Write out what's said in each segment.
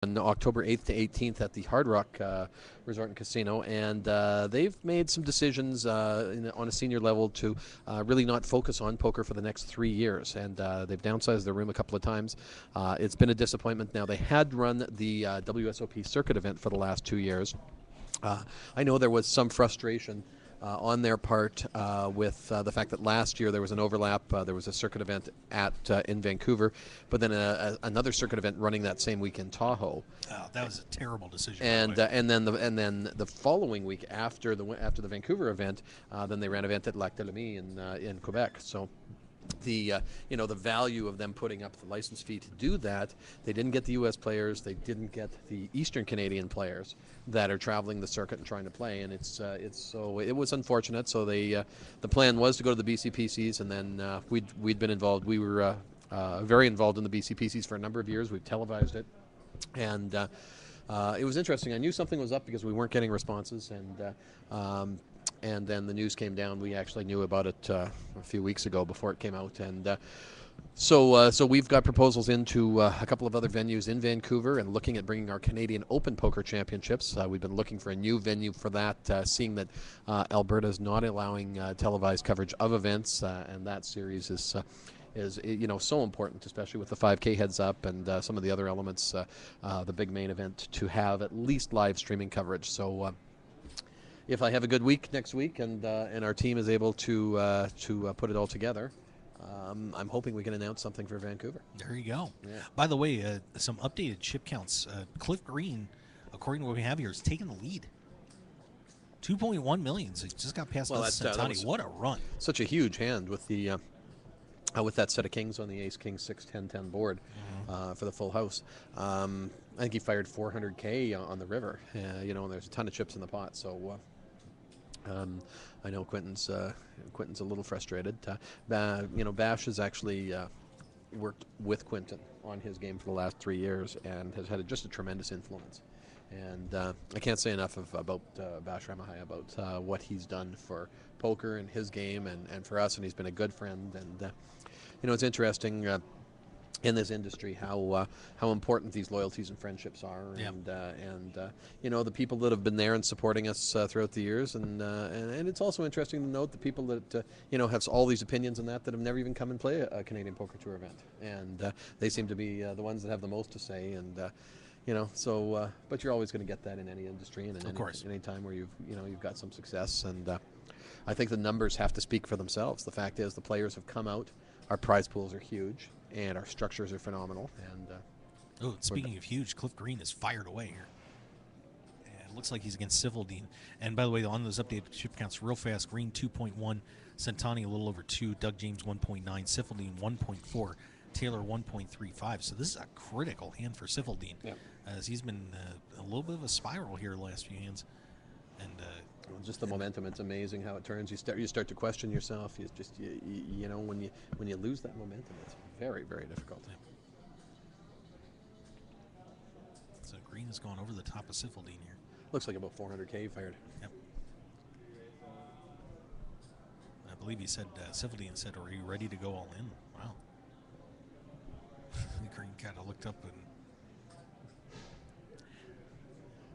on October 8th to 18th at the Hard Rock Resort and Casino, and they've made some decisions on a senior level to really not focus on poker for the next 3 years, and they've downsized their room a couple of times. It's been a disappointment. Now, they had run the WSOP circuit event for the last 2 years. I know there was some frustration on their part with the fact that last year there was an overlap. There was a circuit event in Vancouver, but then another circuit event running that same week in Tahoe. Oh, that was a terrible decision. And then the following week after the Vancouver event, then they ran an event at Lac de Lamy in Quebec. So the the value of them putting up the license fee to do that, they didn't get the U.S. players, they didn't get the Eastern Canadian players that are traveling the circuit and trying to play, and it was unfortunate. So the plan was to go to the BCPCs, and then we'd been involved. We were very involved in the BCPCs for a number of years. We've televised it, and it was interesting. I knew something was up because we weren't getting responses, and then the news came down. We actually knew about it a few weeks ago before it came out, and so we've got proposals into a couple of other venues in Vancouver, and looking at bringing our Canadian Open Poker Championships. We've been looking for a new venue for that, seeing that Alberta is not allowing televised coverage of events, and that series is so important, especially with the 5K heads up and some of the other elements, the big main event, to have at least live streaming coverage. So if I have a good week next week and our team is able to put it all together, I'm hoping we can announce something for Vancouver. There you go. Yeah. By the way, some updated chip counts. Cliff Green, according to what we have here, is taking the lead. 2.1 million. So he just got past Santani. What a run! Such a huge hand with the with that set of kings on the Ace King 6 10 10 board for the full house. I think he fired 400K on the river. And there's a ton of chips in the pot. So. I know Quentin's a little frustrated. Bash has actually worked with Quentin on his game for the last 3 years and has had just a tremendous influence. And I can't say enough about Bash Ramahai, about what he's done for poker and his game and for us. And he's been a good friend. And it's interesting. In this industry, how important these loyalties and friendships are, and the people that have been there and supporting us throughout the years, and it's also interesting to note the people that have all these opinions and that have never even come and play a Canadian Poker Tour event, and they seem to be the ones that have the most to say, and but you're always going to get that in any industry and in any time where you've got some success, and I think the numbers have to speak for themselves. The fact is, the players have come out, our prize pools are huge, and our structures are phenomenal. And speaking of huge, Cliff Green is fired away here. And it looks like he's against Sivaldine. And by the way, on those updated chip counts, real fast, Green 2.1, Santani a little over 2, Doug James 1.9, Sivaldine 1.4, Taylor 1.35. So this is a critical hand for Sivaldine, as he's been a little bit of a spiral here the last few hands. And just the momentum, it's amazing how it turns. You start to question yourself. When you lose that momentum, it's very, very difficult. So Green has gone over the top of Sifaldine here. Looks like about 400K fired. Yep. I believe he said, Sifaldine said, "Are you ready to go all in?" Wow. Green kind of looked up and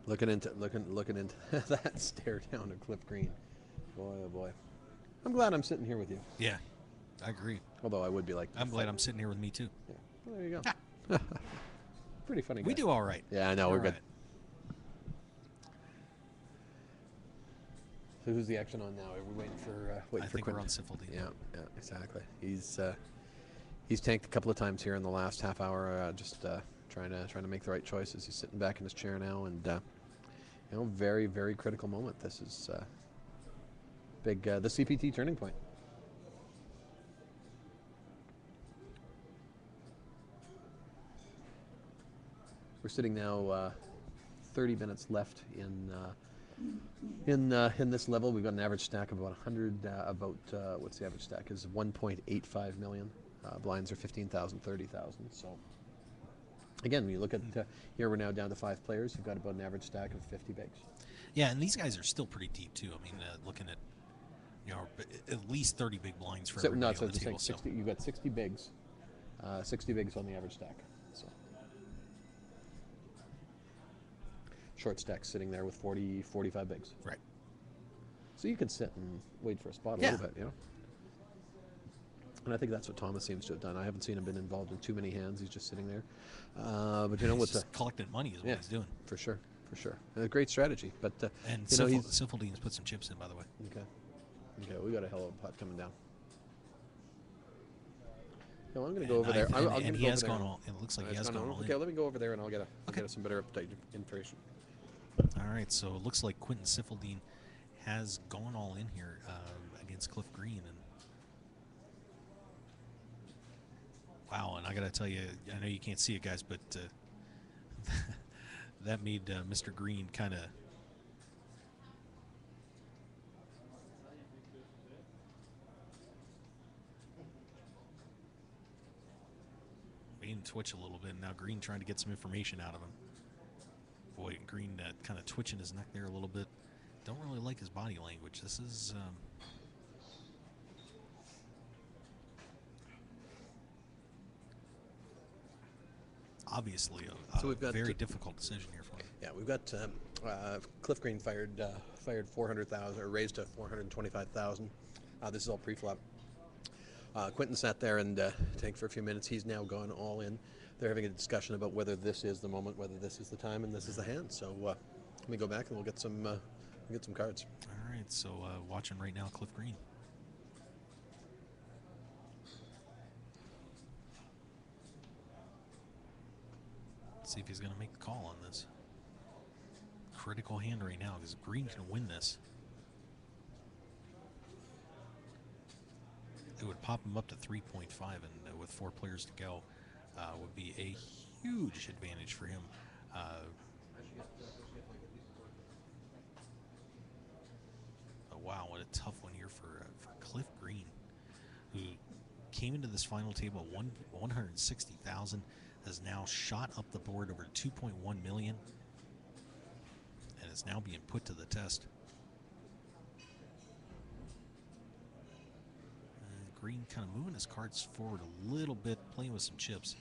looking into that stare down of Cliff Green. Boy, oh boy. I'm glad I'm sitting here with you. Yeah, I agree. Although I would be like, I'm glad I'm sitting here with me too. Yeah. Well, there you go. Pretty funny guy. We do all right. Yeah, I know. We're good. So who's the action on now? Are we waiting for I think we're on Sifaldine. Yeah, exactly. He's tanked a couple of times here in the last half hour, just trying to make the right choices. He's sitting back in his chair now, and very, very critical moment. This is big, the CPT turning point. We're sitting now 30 minutes left in this level. We've got an average stack of about 100. What's the average stack? Is 1.85 million. Blinds are 15,000, 30,000. So again, when you look at here, we're now down to 5 players. You've got about an average stack of 50 bigs. Yeah, and these guys are still pretty deep too. I mean, looking at at least 30 big blinds for everybody on the table. 60, you've got 60 bigs, 60 bigs on the average stack. So short stack sitting there with 40, 45 bigs. Right. So you can sit and wait for a spot a Yeah. little bit, you know. And I think that's what Thomas seems to have done. I haven't seen him been involved in too many hands. He's just sitting there. But you know, He's with just collecting money is what he's doing. for sure, for sure. A great strategy. But And you know, Siffeldine's put some chips in, by the way. Okay, we got a hell of a putt coming down. No, I'm going to go over there. And he has gone all. It looks like he has gone all in. Okay, let me go over there and I'll get us some better update information. All right, so it looks like Quentin Siffeldine has gone all in here against Cliff Green, and wow! And I got to tell you, I know you can't see it, guys, but that made Mr. Green kind of. Waiting to twitch a little bit. Now Green trying to get some information out of him. Boy, Green kind of twitching his neck there a little bit. Don't really like his body language. This is obviously a very difficult decision here for him. Yeah, we've got Cliff Green fired 400,000 or raised to 425,000. This is all pre-flop. Quentin sat there and tanked for a few minutes. He's now gone all in. They're having a discussion about whether this is the moment, whether this is the time, and this is the hand. So let me go back and we'll get some cards. All right, so watching right now, Cliff Green. Let's see if he's going to make the call on this. Critical hand right now because Green can win this. It would pop him up to 3.5, and with 4 players to go, would be a huge advantage for him. Oh, wow, what a tough one here for Cliff Green, who came into this final table at 160,000, has now shot up the board over 2.1 million, and is now being put to the test. Green kind of moving his cards forward a little bit, playing with some chips.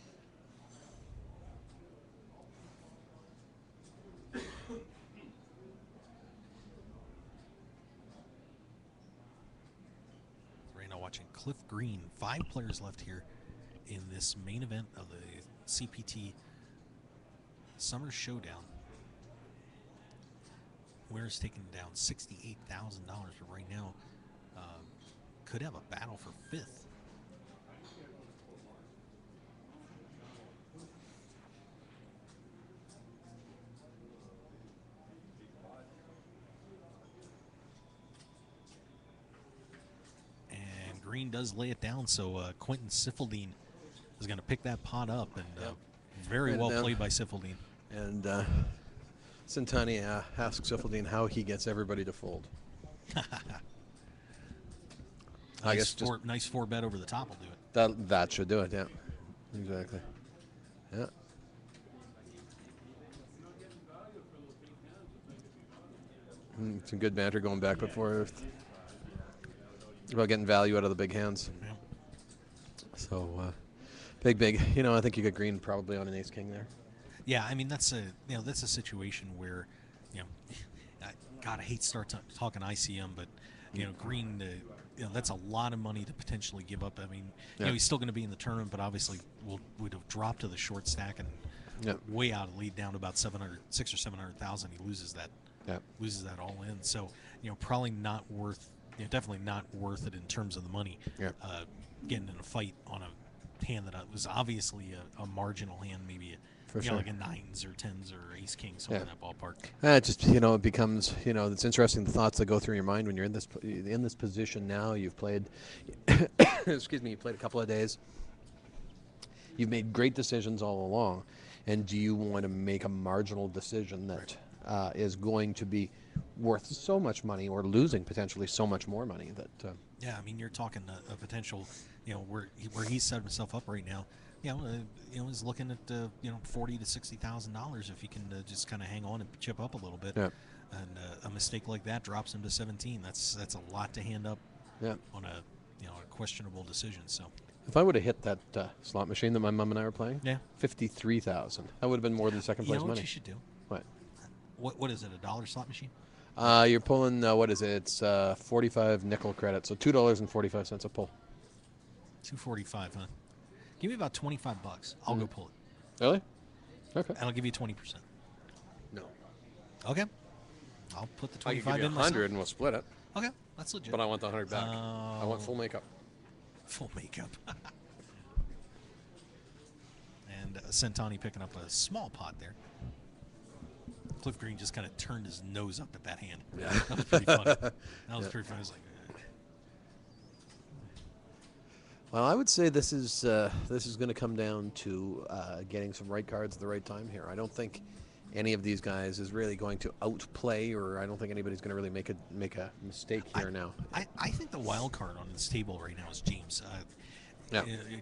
Right now watching Cliff Green. 5 players left here in this main event of the CPT Summer Showdown. Winner's taking down $68,000, but right now could have a battle for 5th. And Green does lay it down, so Quentin Siffeldine is going to pick that pot up, and very well played by Siffeldine. And Santani asks Siffeldine how he gets everybody to fold. I guess nice 4 bet over the top will do it. That should do it, yeah. Exactly. Yeah. Some good banter going back and forth about getting value out of the big hands. Yeah. So, big. You know, I think you got Green probably on an ace king there. Yeah, I mean that's a situation where, God, I hate to start talking ICM, but Green, that's a lot of money to potentially give up. I mean, he's still going to be in the tournament, but obviously would have dropped to the short stack and way out of lead down to about 600 or 700,000. He loses that. Loses that all in. So probably not worth. Definitely not worth it in terms of the money. Getting in a fight on a hand that was obviously a marginal hand, maybe. Like a 9s or 10s or ace king, something in that ballpark. It becomes, it's interesting the thoughts that go through your mind when you're in this position now. You've played, excuse me, you played a couple of days. You've made great decisions all along, and do you want to make a marginal decision that is going to be worth so much money or losing potentially so much more money that? Yeah, I mean, you're talking a potential, where he's set himself up right now. He's looking at $40,000 to $60,000 if he can just kind of hang on and chip up a little bit. Yeah. And a mistake like that drops him to 17. That's a lot to hand up. On a a questionable decision. So if I would have hit that slot machine that my mom and I were playing, 53,000. That would have been more than second place what money. You should do? What? What is it? A dollar slot machine? You're pulling, what is it? It's 45 nickel credit, so $2.45 a pull. $2.45, huh? Give me about $25. I'll go pull it. Really? Okay. And I'll give you 20%. No. Okay. I'll put the I can 25 give you in 100 myself. and we'll split it. Okay, that's legit. But I want the 100 back. I want full makeup. Full makeup. And Centani picking up a small pot there. Cliff Green just kind of turned his nose up at that hand. Yeah. That was pretty funny. That was pretty funny. It was like, Well, I would say this is going to come down to getting some right cards at the right time here. I don't think any of these guys is really going to outplay, or I don't think anybody's going to really make a mistake here now. I think the wild card on this table right now is James.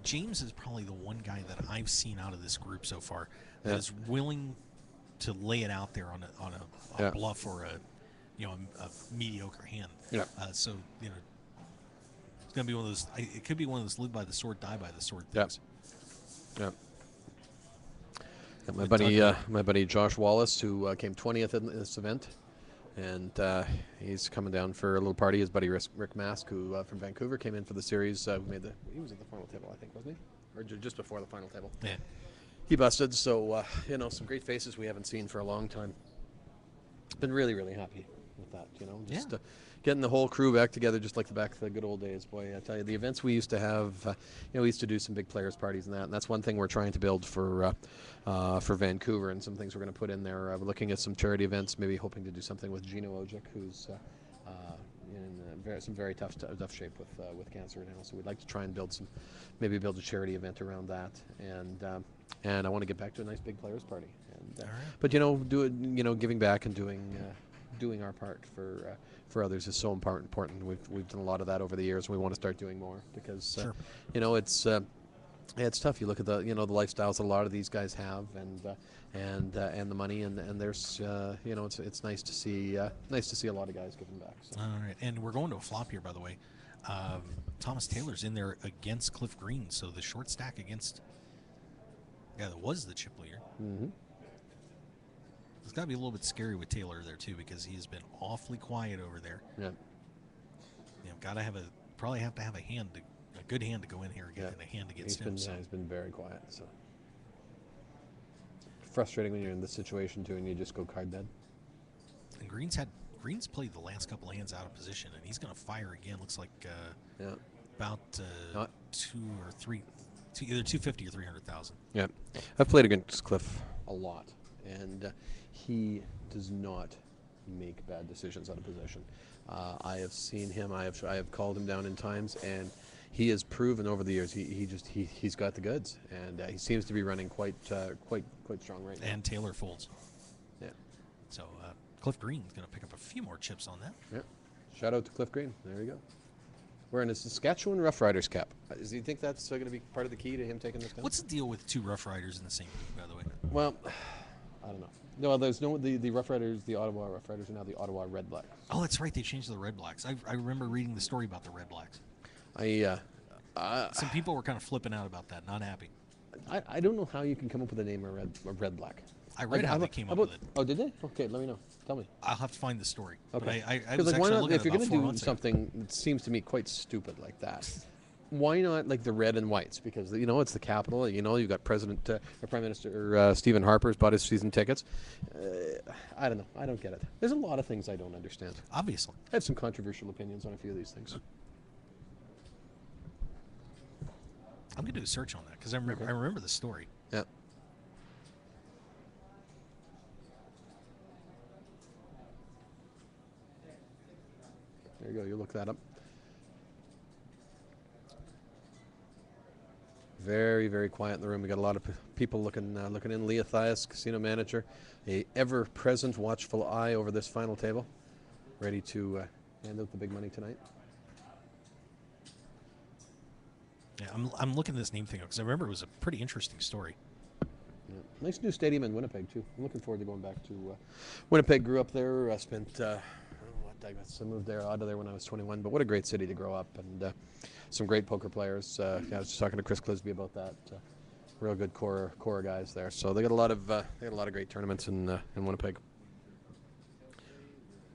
James is probably the one guy that I've seen out of this group so far that is willing to lay it out there on a bluff or a mediocre hand. Yeah. So it's gonna be one of those. It could be one of those live by the sword, die by the sword things. Yeah. My buddy Josh Wallace, who came 20th in this event, and he's coming down for a little party. His buddy Rick Mask, who from Vancouver, came in for the series. He was at the final table, I think, wasn't he? Or just before the final table. Yeah. He busted. So some great faces we haven't seen for a long time. Been really, really happy with that. Just getting the whole crew back together, just like the good old days. Boy, I tell you, the events we used to have. We used to do some big players parties and that's one thing we're trying to build for Vancouver, and some things we're going to put in there. We're looking at some charity events, maybe hoping to do something with Gino Ojic, who's in some very tough shape with cancer now. So we'd like to try and build a charity event around that, and I want to get back to a nice big players party. And but giving back and doing our part for others is so important. We've done a lot of that over the years, and we want to start doing more because it's tough. You look at the lifestyles that a lot of these guys have, and the money, and there's it's nice to see a lot of guys giving back. So. All right, and we're going to a flop here, by the way. Thomas Taylor's in there against Cliff Green, so the short stack against the guy that was the chip leader. Mm-hmm. It's got to be a little bit scary with Taylor there too, because he has been awfully quiet over there. Yeah. Probably have to have a good hand to go in here and get a hand against him. He's been very quiet. So frustrating when you're in this situation too, and you just go card dead. And Green's played the last couple of hands out of position, and he's going to fire again. Looks like about either 250 or 300,000. Yeah, I've played against Cliff a lot, and he does not make bad decisions out of position. I have seen him. I have called him down in times, and he has proven over the years he's got the goods, and he seems to be running quite strong right now. And Taylor folds. Yeah. So Cliff Green's going to pick up a few more chips on that. Yeah. Shout out to Cliff Green. There you go. Wearing a Saskatchewan Rough Riders cap. Do you think that's going to be part of the key to him taking this down? What's the deal with two Rough Riders in the same group, by the way? Well, I don't know. No, there's the Rough Riders, the Ottawa Rough Riders are now the Ottawa Red Blacks. Oh, that's right. They changed to the Red Blacks. I remember reading the story about the Red Blacks. Some people were kind of flipping out about that, not happy. I don't know how you can come up with a name of Red Black. I read how they came up with it. Oh, did they? Okay, let me know. Tell me. I'll have to find the story. Okay. I was actually looking if you're going to do something that seems to me quite stupid like that, why not like the red and whites? Because it's the capital. You've got Prime Minister Stephen Harper's bought his season tickets. I don't know. I don't get it. There's a lot of things I don't understand. Obviously, I have some controversial opinions on a few of these things. I'm going to do a search on that because I remember the story. Yeah. There you go. You look that up. Very, very quiet in the room. We got a lot of people looking in. Leah Thias, casino manager, a ever-present watchful eye over this final table, ready to hand out the big money tonight. Yeah, I'm looking at this name thing because I remember it was a pretty interesting story. Yeah. Nice new stadium in Winnipeg too. I'm looking forward to going back to Winnipeg. Grew up there. I moved out of there when I was 21. But what a great city to grow up, and some great poker players. I was just talking to Chris Clisby about that. Real good core guys there. So they got a lot of great tournaments in Winnipeg.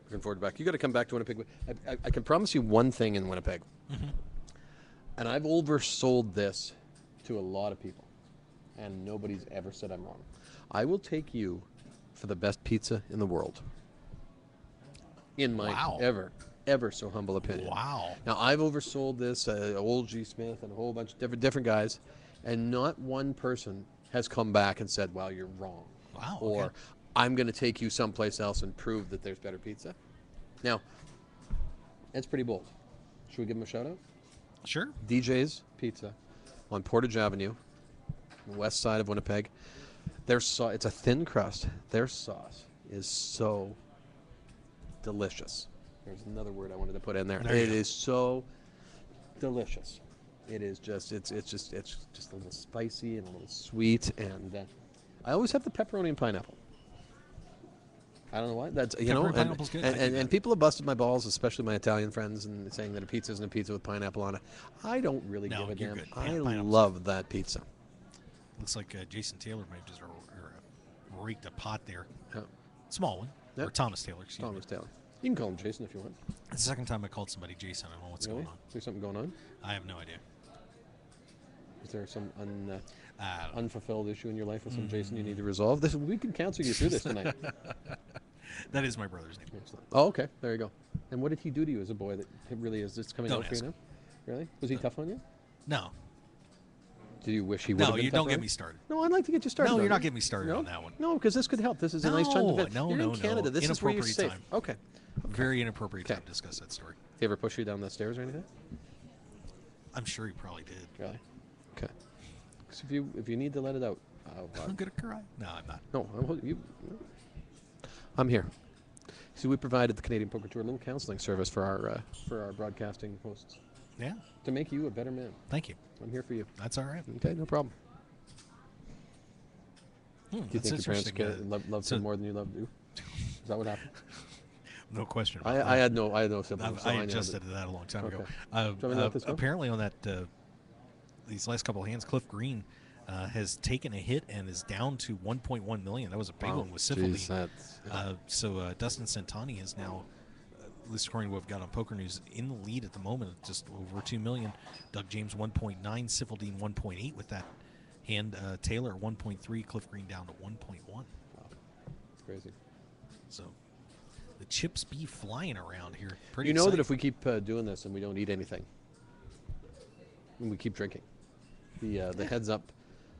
Looking forward to back. You got to come back to Winnipeg. I can promise you one thing in Winnipeg, and I've oversold this to a lot of people, and nobody's ever said I'm wrong. I will take you for the best pizza in the world. In my Wow. ever so humble opinion. Wow. Now I've oversold this, old G. Smith and a whole bunch of different guys, and not one person has come back and said, "Well, you're wrong," Wow. or Okay. "I'm going to take you someplace else and prove that there's better pizza." Now, that's pretty bold. Should we give them a shout out? Sure. DJ's Pizza on Portage Avenue, west side of Winnipeg. Their it's a thin crust. Their sauce is so delicious. There's another word I wanted to put in there. There you It go. is so delicious. It is just it's just a little spicy and a little sweet, and I always have the pepperoni and pineapple. I don't know why. That's Pepperoni and pineapple's good. I dig and that. people have busted my balls, especially my Italian friends, and saying that a pizza isn't a pizza with pineapple on it. I don't really No, give a you're damn. good. I Pineapple's love that pizza. Looks like Jason Taylor might have just raked a pot there. Yeah. Small one. Yep. Or Thomas Taylor, excuse Thomas me. Taylor. You can call him Jason if you want. It's the second time I called somebody Jason. I don't know what's Really? going on. Is there something going on? I have no idea. Is there some I don't know. unfulfilled issue in your life with some Jason you need to resolve? We can counsel you through this tonight. That is my brother's name. Excellent. Oh, okay. There you go. And what did he do to you as a boy that really is this coming Don't out for you ask. now? Really? Was he tough on you? No. Did you wish he would No, have been you tougher don't get on me you? started. No, I'd like to get you started. No, on you're it. not getting me started No? on that one. No, because this could help. This is a nice time to No, vent. no, You're no, in Canada. no. This is where you're Inappropriate safe. time. Okay. Very inappropriate time Okay. to discuss that story. Did he ever push you down the stairs or anything? I'm sure he probably did. Really? Okay. 'Cause if you need to let it out, I'm gonna cry. No, I'm not. no, I'm here. See, we provided the Canadian Poker Tour a little counseling service for our broadcasting hosts Yeah. to make you a better man. Thank you. I'm here for you. That's all right. Okay, no problem. Do you That's think your parents interesting. loved so- him more than you loved you? Is that what happened? No question. About I that. had no siblings. so I know adjusted that- to that a long time ago. Okay. Do you want me to let this go? Apparently, on that these last couple of hands, Cliff Green has taken a hit and is down to 1.1 million. That was a big Wow. one with Syphildy. Jeez, that's- So Dustin Santani is now, at least according to what we've got on Poker News, in the lead at the moment, at just over 2 million. Doug James 1.9, Syphildy 1.8 with that hand. Taylor 1.3, Cliff Green down to 1.1. Wow. It's crazy. So the chips be flying around here. Pretty You know that exciting. if we keep doing this and we don't eat anything, and we keep drinking, the heads up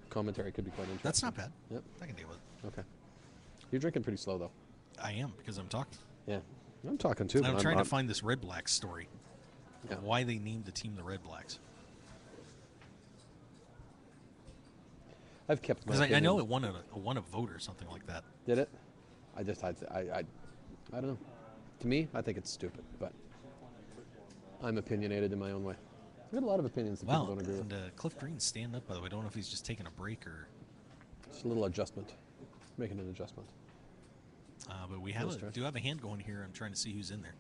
commentary could be quite interesting. That's not bad. Yep. I can deal with it. Okay. You're drinking pretty slow though. I am, because I'm talking. Yeah. I'm talking too. And I'm but trying to find this Red Blacks story. Yeah. Why they named the team the Red Blacks. I've kept my Because I know opinion. it won a vote or something like that. Did it? I don't know. To me, I think it's stupid, but I'm opinionated in my own way. I've got a lot of opinions that people Wow. don't agree with. And Cliff Green's stand up, by the way. I don't know if he's just taking a break or. Just a little adjustment. Making an adjustment. But we No stress. do have a hand going here. I'm trying to see who's in there.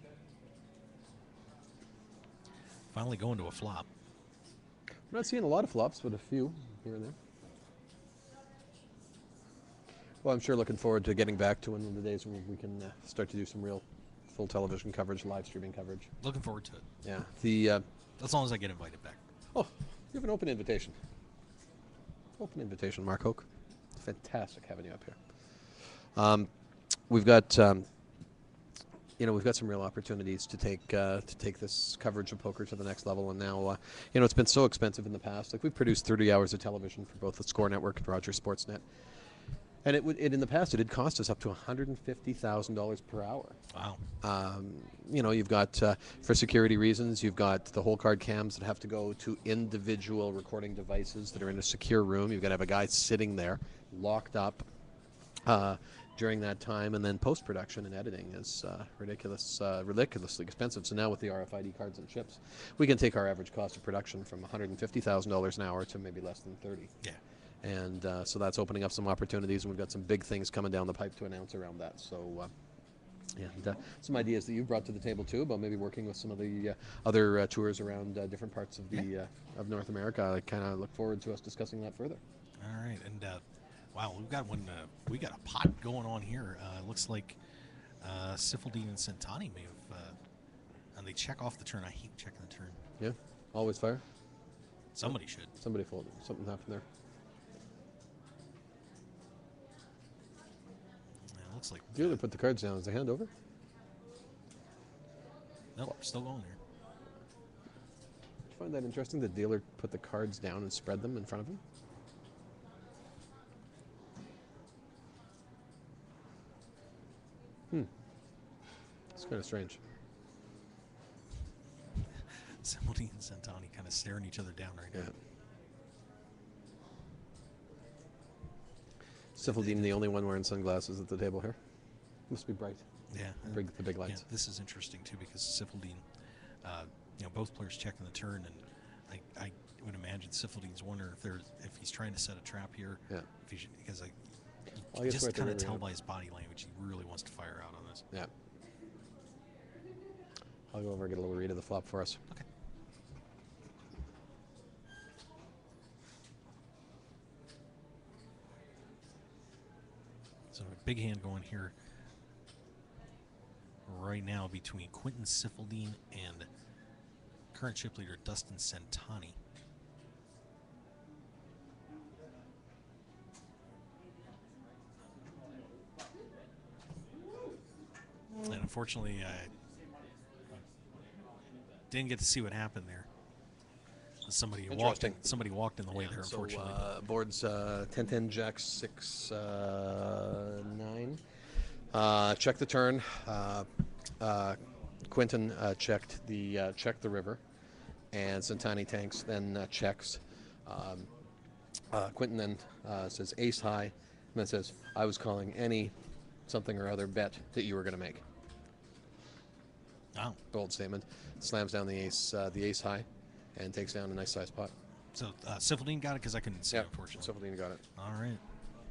Finally going to a flop. We're not seeing a lot of flops, but a few here and there. Well, I'm sure looking forward to getting back to one of the days when we can start to do some real full television coverage, live streaming coverage. Looking forward to it. Yeah. The As long as I get invited back. oh, you have an open invitation. Open invitation, Mark Hoke. Fantastic having you up here. We've got we've got some real opportunities to take this coverage of poker to the next level. And now, it's been so expensive in the past. Like we've produced 30 hours of television for both the Score Network and Rogers Sportsnet. And in the past, it had cost us up to $150,000 per hour. Wow. You've got, for security reasons, you've got the whole card cams that have to go to individual recording devices that are in a secure room. You've got to have a guy sitting there, locked up during that time. And then post-production and editing is ridiculously expensive. So now with the RFID cards and chips, we can take our average cost of production from $150,000 an hour to maybe less than 30. Yeah. And so that's opening up some opportunities, and we've got some big things coming down the pipe to announce around that. So, some ideas that you've brought to the table too about maybe working with some of the other tours around different parts of the of North America. I kind of look forward to us discussing that further. All right, and wow, we've got one. We got a pot going on here. Looks like Sifildine and Centani may have, and they check off the turn. I hate checking the turn. Yeah, always fire. Somebody should. Somebody folded. Something happened there. It looks like. Dealer put the cards down. Is the hand over? Nope, still going there. Did you find that interesting? The dealer put the cards down and spread them in front of him? It's kind of strange. Sifildine and Centani kind of staring each other down right now. Sifildine, the only one wearing sunglasses at the table here. Must be bright. Yeah. The big lights. Yeah, this is interesting too because Sifildine, both players checking the turn, and I would imagine Sifildine's wondering if he's trying to set a trap here. Yeah. If he should, because you Well, I can guess just we're at the kind of river, tell yeah. by his body language he really wants to fire out on this. Yeah. I'll go over and get a little read of the flop for us. Okay. So a big hand going here right now between Quentin Sifildine and current chip leader Dustin Centani. And unfortunately, I didn't get to see what happened there. Somebody walked in the way there, unfortunately. So boards 10-10 jack 6-9. Check the turn. Quentin checked the river, and Centani tanks then checks. Quentin then says ace high, and then says I was calling any something or other bet that you were going to make. Oh. Bold statement. Slams down the ace high, and takes down a nice size pot. So Sifildine got it because I couldn't see, unfortunately. Sifildine got it. All right.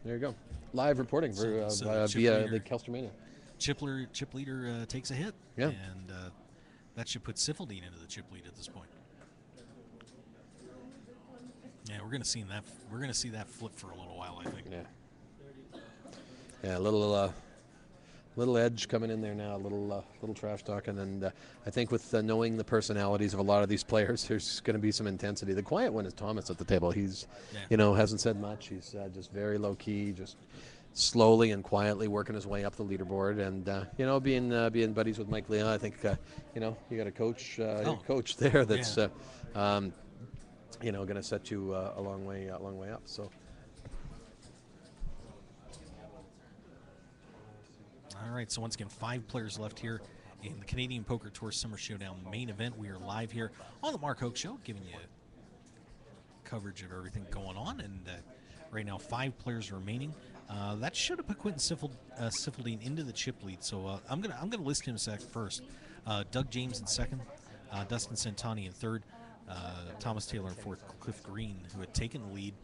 There you go. Live reporting via the Kelstermania. Chip leader takes a hit. Yeah. And that should put Sifildine into the chip lead at this point. Yeah, we're gonna see that flip for a little while, I think. Yeah. Yeah, a little edge coming in there now, a little trash talking, and I think with knowing the personalities of a lot of these players, there's going to be some intensity. The quiet one is Thomas at the table. He's, hasn't said much. He's just very low key, just slowly and quietly working his way up the leaderboard, and being buddies with Mike Leon. I think you got a coach there that's going to set you a long way up. So. All right, so once again, 5 players left here in the Canadian Poker Tour Summer Showdown main event. We are live here on the Mark Hoke Show, giving you coverage of everything going on. And right now, 5 players remaining. That should have put Quentin Sifildine into the chip lead. So I'm gonna list him first. Doug James in second, Dustin Centani in third, Thomas Taylor in fourth, Cliff Green, who had taken the lead,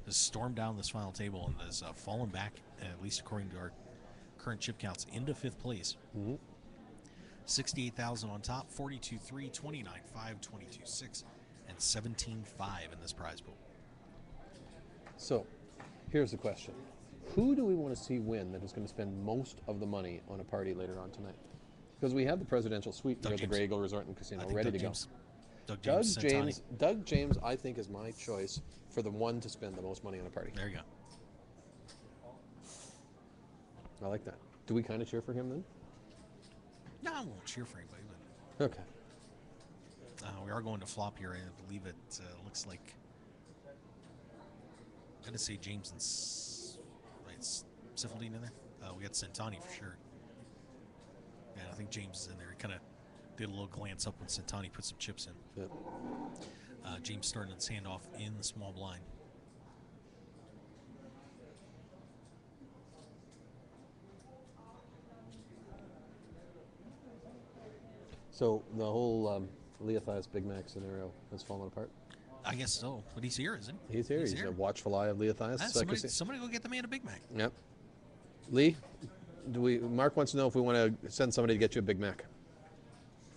has stormed down this final table and has fallen back, at least according to our current chip counts, into 5th place. 68,000 on top, 42-3, 29-5, 22-6, and 17-5 in this prize pool. So, here's the question. Who do we want to see win that is going to spend most of the money on a party later on tonight? Because we have the presidential suite here at the Grey Eagle Resort and Casino ready to go. Doug James, I think, is my choice for the one to spend the most money on a party. There you go. I like that. Do we kind of cheer for him then? No, I won't cheer for anybody, but okay. We are going to flop here. I believe it looks like. I'm gonna say James and Sifildine in there. We got Centani for sure. Yeah, I think James is in there. He kind of did a little glance up when Centani put some chips in. Yep. James starting his hand off in the small blind. So the whole Leothias Big Mac scenario has fallen apart? I guess so, but he's here, isn't he? He's here. He's a watchful eye of Leothias. Somebody go get the man a Big Mac. Yep. Lee, Mark wants to know if we want to send somebody to get you a Big Mac.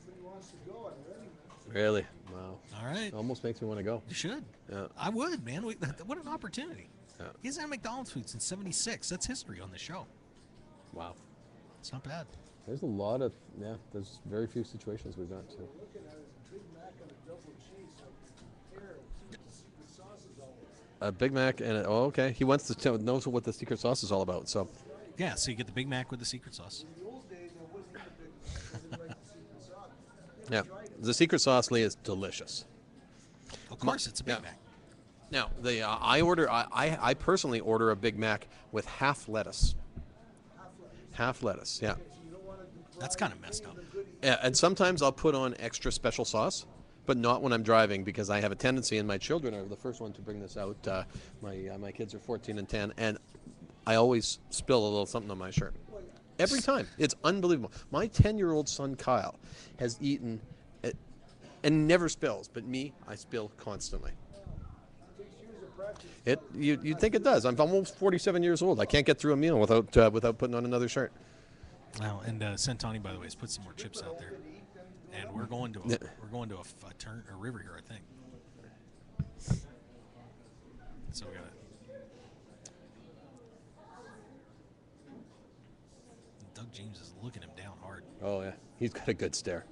He wants to go. I'm ready. Really? Wow. All right. Almost makes me want to go. You should. Yeah. I would, man. What an opportunity. Yeah. He hasn't had McDonald's food since '76. That's history on the show. Wow. It's not bad. There's a lot of, there's very few situations we've got to. Looking at it, a Big Mac and a double cheese. Here, see what the secret sauce is all about. A Big Mac and okay. He wants to knows what the secret sauce is all about. So Yeah, so you get the Big Mac with the secret sauce. In the old days, there wasn't a Big Mac. They didn't like the secret sauce. yeah, the secret sauce, Lee, is delicious. Of course, it's a Big yeah. Mac. Now I personally order a Big Mac with half lettuce. Half lettuce, yeah. That's kind of messed up. Yeah, and sometimes I'll put on extra special sauce, but not when I'm driving because I have a tendency, and my children are the first one to bring this out. My kids are 14 and 10, and I always spill a little something on my shirt. Every time. It's unbelievable. My 10-year-old son, Kyle, has eaten it and never spills, but me, I spill constantly. You'd think it does. I'm almost 47 years old. I can't get through a meal without putting on another shirt. Wow, and Centani, by the way, has put some more chips out there, and we're going to a turn a river here, I think. So we got Doug James is looking him down hard. Oh yeah, he's got a good stare.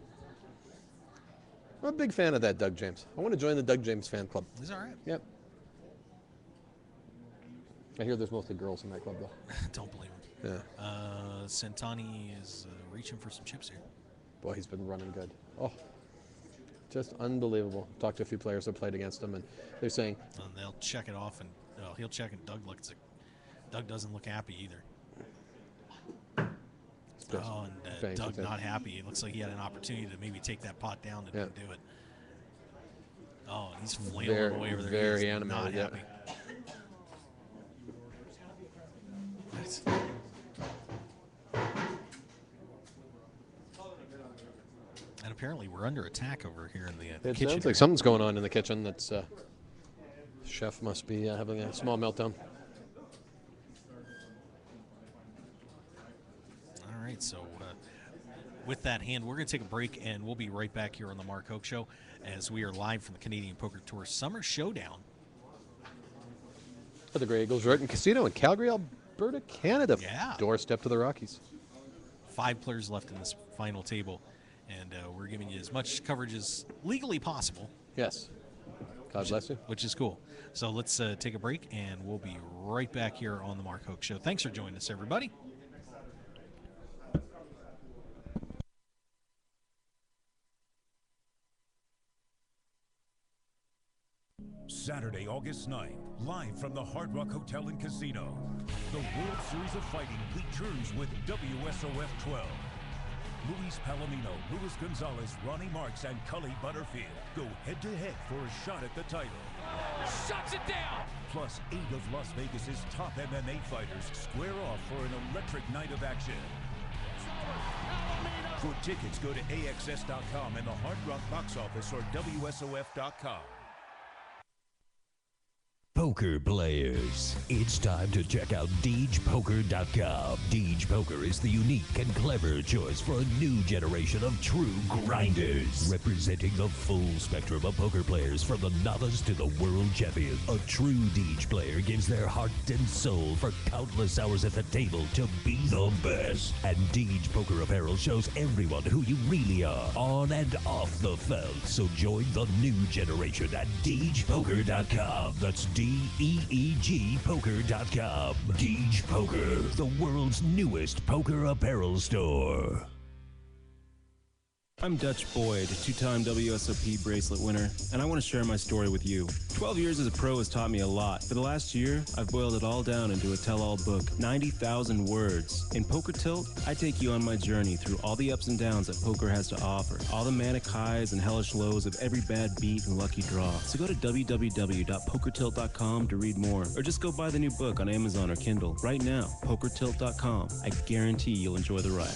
I'm a big fan of that Doug James. I want to join the Doug James fan club. He's all right. Yep. I hear there's mostly girls in that club though. Don't believe him. Yeah. Centani is reaching for some chips here. Boy, he's been running good. Oh, just unbelievable. Talked to a few players that played against him, and they're saying. And they'll check it off, and he'll check, and Doug doesn't look happy either. And Doug not happy. It looks like he had an opportunity to maybe take that pot down and didn't do it. Oh, and he's flailing away over there. Very animated. Not happy. And apparently we're under attack over here in the It kitchen. sounds like something's going on in the kitchen. That's chef must be having a small meltdown. All right, so with that hand, we're going to take a break, and we'll be right back here on the Mark Hoke Show as we are live from the Canadian Poker Tour Summer Showdown. At the Grey Eagles Resort and Casino in Calgary, Alberta, Canada. Yeah. Doorstep to the Rockies. 5 players left in this final table, and we're giving you as much coverage as legally possible. Yes. God bless you. Which is cool. So let's take a break, and we'll be right back here on the Mark Hoke Show. Thanks for joining us, everybody. Saturday, August 9th, live from the Hard Rock Hotel and Casino. The World Series of Fighting returns with WSOF 12. Luis Palomino, Luis Gonzalez, Ronnie Marks, and Cully Butterfield go head-to-head for a shot at the title. Shuts it down! Plus, 8 of Las Vegas's top MMA fighters square off for an electric night of action. For tickets, go to AXS.com and the Hard Rock box office or WSOF.com. Poker players, it's time to check out DeegePoker.com. Deej Poker is the unique and clever choice for a new generation of true grinders, representing the full spectrum of poker players from the novice to the world champion. A true Deej player gives their heart and soul for countless hours at the table to be the best. And Deej Poker Apparel shows everyone who you really are, on and off the felt. So join the new generation at DeegePoker.com. That's DEEG Poker.com. Deej Poker, the world's newest poker apparel store. I'm Dutch Boyd, two-time WSOP bracelet winner, and I want to share my story with you. 12 years as a pro has taught me a lot. For the last year, I've boiled it all down into a tell-all book, 90,000 words. In Poker Tilt, I take you on my journey through all the ups and downs that poker has to offer, all the manic highs and hellish lows of every bad beat and lucky draw. So go to www.pokertilt.com to read more, or just go buy the new book on Amazon or Kindle right now, pokertilt.com. I guarantee you'll enjoy the ride.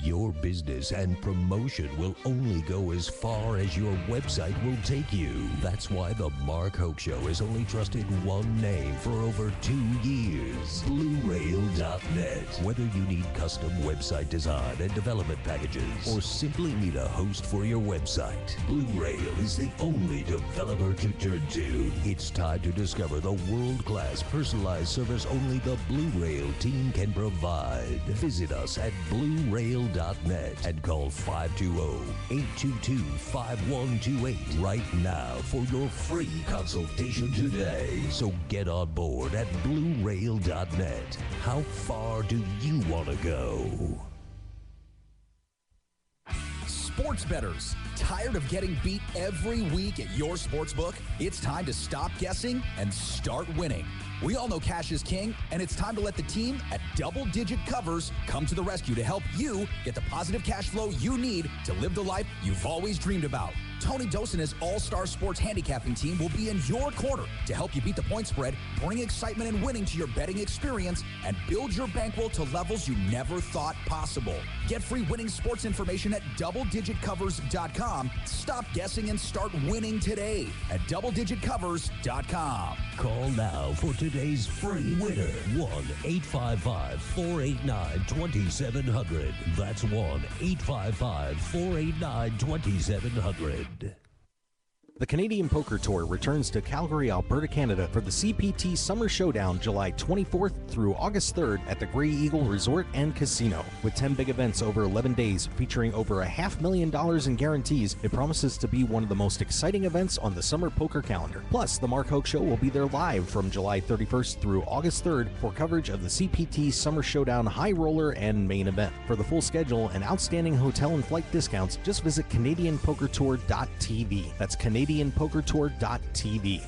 Your business and promotion will only go as far as your website will take you. That's why the Mark Hoke Show has only trusted one name for over 2 years, BlueRail.net. Whether you need custom website design and development packages, or simply need a host for your website, Blue Rail is the only developer to turn to. It's time to discover the world-class personalized service only the Blue Rail team can provide. Visit us at BlueRail.net and call 520-822-5128 right now for your free consultation today. So get on board at BlueRail.net. How far do you want to go? Sports bettors, tired of getting beat every week at your sportsbook? It's time to stop guessing and start winning. We all know cash is king, and it's time to let the team at Double Digit Covers come to the rescue to help you get the positive cash flow you need to live the life you've always dreamed about. Tony Dos and his all-star sports handicapping team will be in your corner to help you beat the point spread, bring excitement and winning to your betting experience, and build your bankroll to levels you never thought possible. Get free winning sports information at DoubleDigitCovers.com. Stop guessing and start winning today at DoubleDigitCovers.com. Call now for today's free winner. 1-855-489-2700. That's 1-855-489-2700. The Canadian Poker Tour returns to Calgary, Alberta, Canada for the CPT Summer Showdown July 24th through August 3rd at the Grey Eagle Resort and Casino. With 10 big events over 11 days featuring over $500,000 in guarantees, it promises to be one of the most exciting events on the summer poker calendar. Plus, the Mark Hoke Show will be there live from July 31st through August 3rd for coverage of the CPT Summer Showdown High Roller and Main Event. For the full schedule and outstanding hotel and flight discounts, just visit CanadianPokerTour.tv. That's CanadianPokerTour.tv.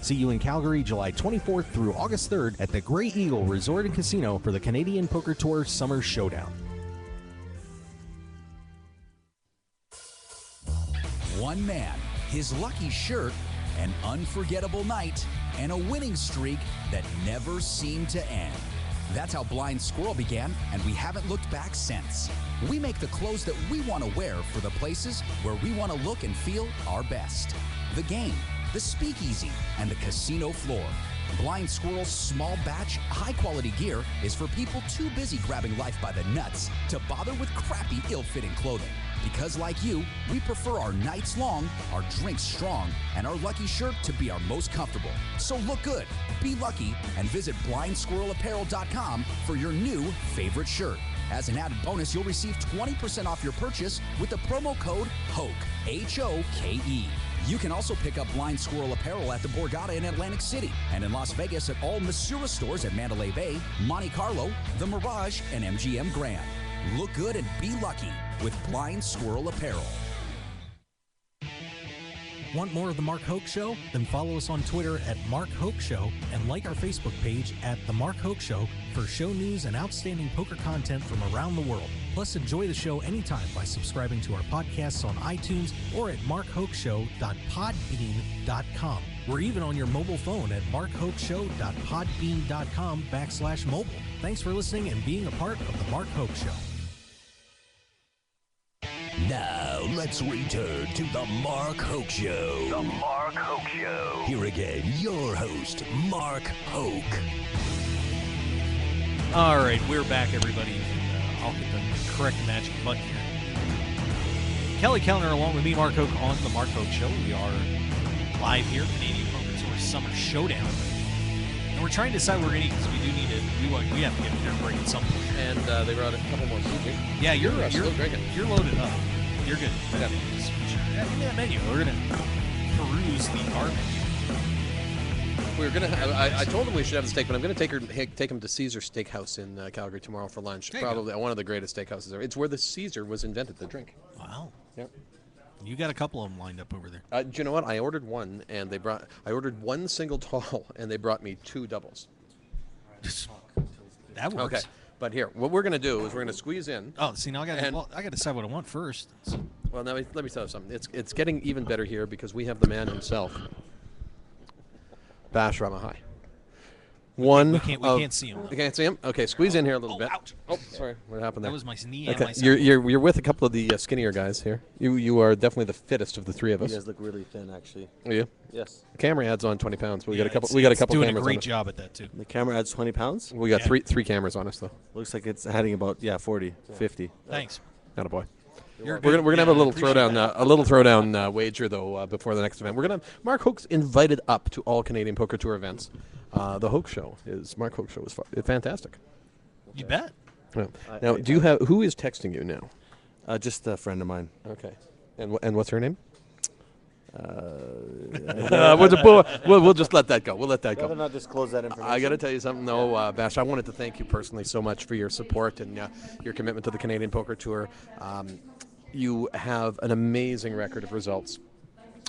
See you in Calgary July 24th through August 3rd at the Grey Eagle Resort and Casino for the Canadian Poker Tour Summer Showdown. One man, his lucky shirt, an unforgettable night, and a winning streak that never seemed to end. That's how Blind Squirrel began, and we haven't looked back since. We make the clothes that we want to wear for the places where we want to look and feel our best. The game, the speakeasy, and the casino floor. Blind Squirrel's small batch, high-quality gear is for people too busy grabbing life by the nuts to bother with crappy, ill-fitting clothing. Because like you, we prefer our nights long, our drinks strong, and our lucky shirt to be our most comfortable. So look good, be lucky, and visit BlindSquirrelApparel.com for your new favorite shirt. As an added bonus, you'll receive 20% off your purchase with the promo code HOKE, H-O-K-E. You can also pick up Blind Squirrel apparel at the Borgata in Atlantic City and in Las Vegas at all Masura stores at Mandalay Bay, Monte Carlo, The Mirage, and MGM Grand. Look good and be lucky with Blind Squirrel Apparel. Want more of The Mark Hoke Show? Then follow us on Twitter at Mark Hoke Show and like our Facebook page at The Mark Hoke Show for show news and outstanding poker content from around the world. Plus, enjoy the show anytime by subscribing to our podcasts on iTunes or at markhokeshow.podbean.com. We're even on your mobile phone at markhokeshow.podbean.com/mobile. Thanks for listening and being a part of The Mark Hoke Show. Now, let's return to the Mark Hoke Show. The Mark Hoke Show. Here again, your host, Mark Hoke. All right, we're back, everybody. I'll hit the correct magic button here. Kelly Kellner along with me, Mark Hoke, on the Mark Hoke Show. We are live here, Canadian Poker Tour Summer Showdown. And we're trying to decide what we're going to eat because we do need it. We have to get a dinner break at some point. And they brought a couple more seats. Yeah, you're still drinking. You're loaded up. You're good. Yeah. Yeah, give me that menu. We're going to peruse the bar menu. We were gonna. I told him we should have the steak, but I'm gonna take him to Caesar Steakhouse in Calgary tomorrow for lunch. Probably one of the greatest steakhouses ever. It's where the Caesar was invented. The drink. Wow. Yep. You got a couple of them lined up over there. Do you know what? I ordered one, and they brought. I ordered one single tall, and they brought me two doubles. That works. Okay. But here, what we're gonna do is we're gonna squeeze in. Oh, see now I got to decide what I want first. Well, now let me tell you something. It's getting even better here because we have the man himself, Bash Ramahai. one. We can't see him. You can't see him? Okay, squeeze in here a little bit. Ouch. Oh, sorry. What happened there? That was my knee Okay, and my side. you're with a couple of the skinnier guys here. You are definitely the fittest of the three of us. You guys look really thin, actually. Are you? Yes. The camera adds on 20 pounds. But we Yeah, got a couple. it's- We got a it's couple doing cameras a great on us. job at that too. The camera adds 20 pounds. We got Yeah. three cameras on us though. Looks like it's heading about 40, 50. Thanks. Not a boy. You're We're gonna have a little appreciate throwdown, that. a little throwdown wager though before the next event. We're gonna Mark Hoke's invited up to all Canadian Poker Tour events. The Hoke Show is Mark Hoke Show is fantastic. You bet. Yeah. Now, do you have who is texting you now? Just a friend of mine. Okay, and what's her name? We'll just let that go. We'll let that Rather go. not disclose that information. I got to tell you something, though, Bash. I wanted to thank you personally so much for your support and your commitment to the Canadian Poker Tour. You have an amazing record of results.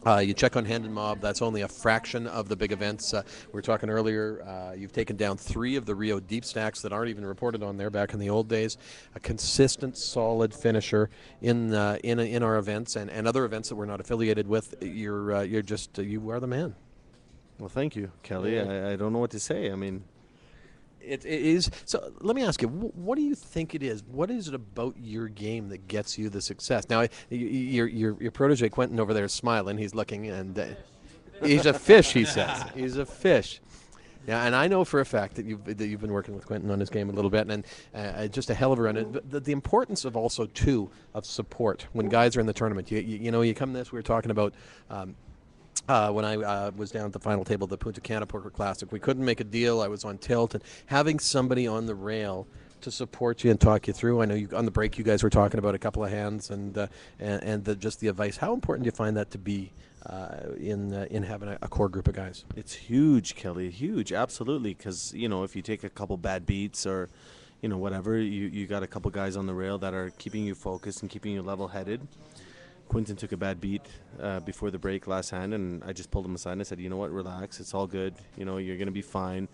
You check on Hand and Mob. That's only a fraction of the big events. We were talking earlier. You've taken down 3 of the Rio deep stacks that aren't even reported on there back in the old days. A consistent, solid finisher in our events and other events that we're not affiliated with. You're just you are the man. Well, thank you, Kelly. Yeah. I don't know what to say. I mean, It is. So let me ask you, what do you think it is? What is it about your game that gets you the success? Now, your protege Quentin over there is smiling. He's looking, and he's a fish. He says he's a fish. Yeah, and I know for a fact that you've been working with Quentin on his game a little bit, and just a hell of a run. And the importance of also too of support when guys are in the tournament. You come this. We were talking about. When I was down at the final table of the Punta Cana Poker Classic, we couldn't make a deal. I was on tilt, and having somebody on the rail to support you and talk you through. I know on the break you guys were talking about a couple of hands and just the advice. How important do you find that to be in having a core group of guys? it's huge, Kelly. Huge, absolutely. Because if you take a couple bad beats or whatever, you got a couple guys on the rail that are keeping you focused and keeping you level-headed. Quentin took a bad beat before the break last hand, and I just pulled him aside and I said, you know what, relax, it's all good. You're going to be fine.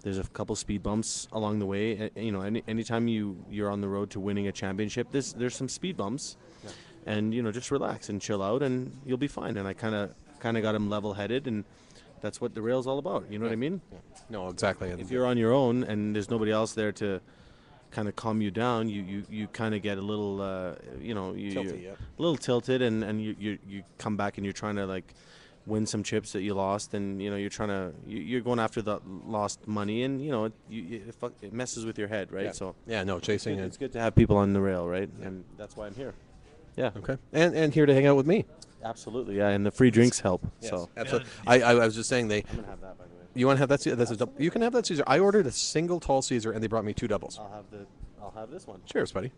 There's a couple speed bumps along the way. Anytime you're on the road to winning a championship, there's some speed bumps, and just relax and chill out, and you'll be fine. And I kind of got him level-headed, and that's what the rail's all about. You know what I mean? Yeah. No, exactly. If you're on your own and there's nobody else there to kind of calm you down, you kind of get a little Tilty, yeah. a little tilted, and you come back and you're trying to like win some chips that you lost, and you're going after the lost money, and it messes with your head, right? Yeah. So Chasing it's good to have people on the rail, right? And that's why I'm here. Yeah. Okay, and here to hang out with me. Absolutely, yeah, and the free drinks help. Yes, So absolutely. I was just saying I'm gonna have that, by the way. You want to have that? That's a you can have that Caesar. I ordered a single tall Caesar, and they brought me 2 doubles. I'll have this one. Cheers, buddy.